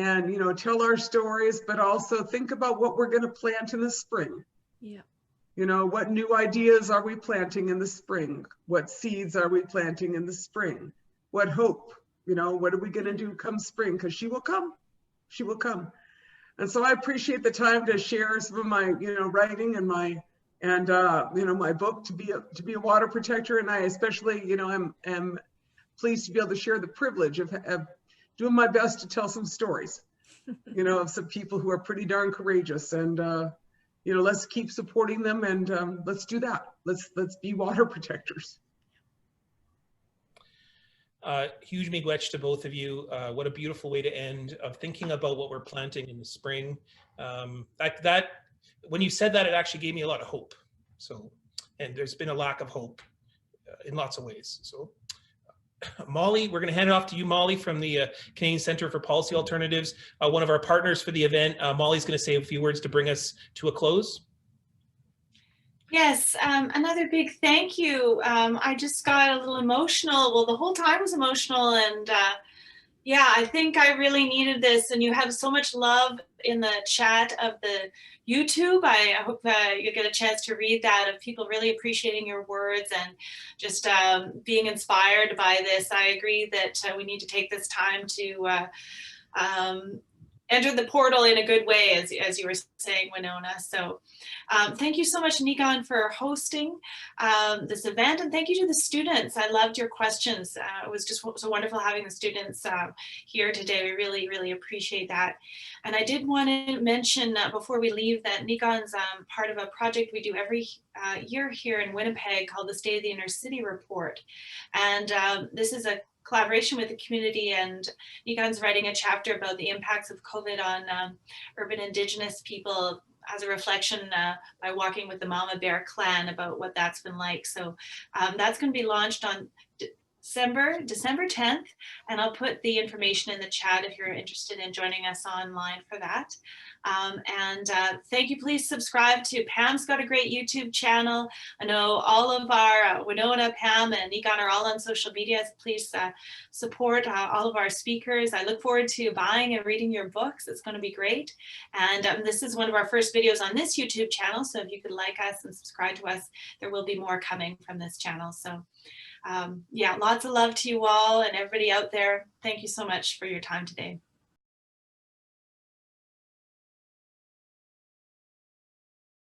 S4: tell our stories, but also think about what we're going to plant in the spring.
S3: Yeah.
S4: What new ideas are we planting in the spring? What seeds are we planting in the spring? What hope? What are we going to do come spring? Because she will come. She will come. And so I appreciate the time to share some of my, writing and my book, to be a water protector. And I especially, am pleased to be able to share the privilege of doing my best to tell some stories, of some people who are pretty darn courageous. And, let's keep supporting them, and let's do that. Let's be water protectors.
S2: Huge miigwech to both of you. What a beautiful way to end, of thinking about what we're planting in the spring. When you said that, it actually gave me a lot of hope. So, and there's been a lack of hope in lots of ways. So Molly, we're going to hand it off to you, Molly, from the Canadian Centre for Policy Alternatives, one of our partners for the event. Molly's going to say a few words to bring us to a close.
S1: Yes, another big thank you. I just got a little emotional. Well, the whole time was emotional, and yeah, I think I really needed this, and you have so much love in the chat of the YouTube. I hope you get a chance to read that, of people really appreciating your words and just being inspired by this. I agree that we need to take this time to enter the portal in a good way, as you were saying, Winona. So thank you so much, Niigaan, for hosting this event, and thank you to the students. I loved your questions. It was just so wonderful having the students here today. We really, really appreciate that. And I did want to mention before we leave that Niigaan's part of a project we do every year here in Winnipeg called the State of the Inner City Report. And this is a collaboration with the community, and Niigaan's writing a chapter about the impacts of COVID on urban Indigenous people as a reflection by walking with the Mama Bear Clan about what that's been like. So that's going to be launched on December 10th, and I'll put the information in the chat if you're interested in joining us online for that. Thank you. Please subscribe to Pam's got a great YouTube channel. I know all of our Winona, Pam, and Niigaan are all on social media. Please support all of our speakers. I look forward to buying and reading your books. It's going to be great. And this is one of our first videos on this YouTube channel. So if you could like us and subscribe to us, there will be more coming from this channel. So yeah, lots of love to you all and everybody out there. Thank you so much for your time today.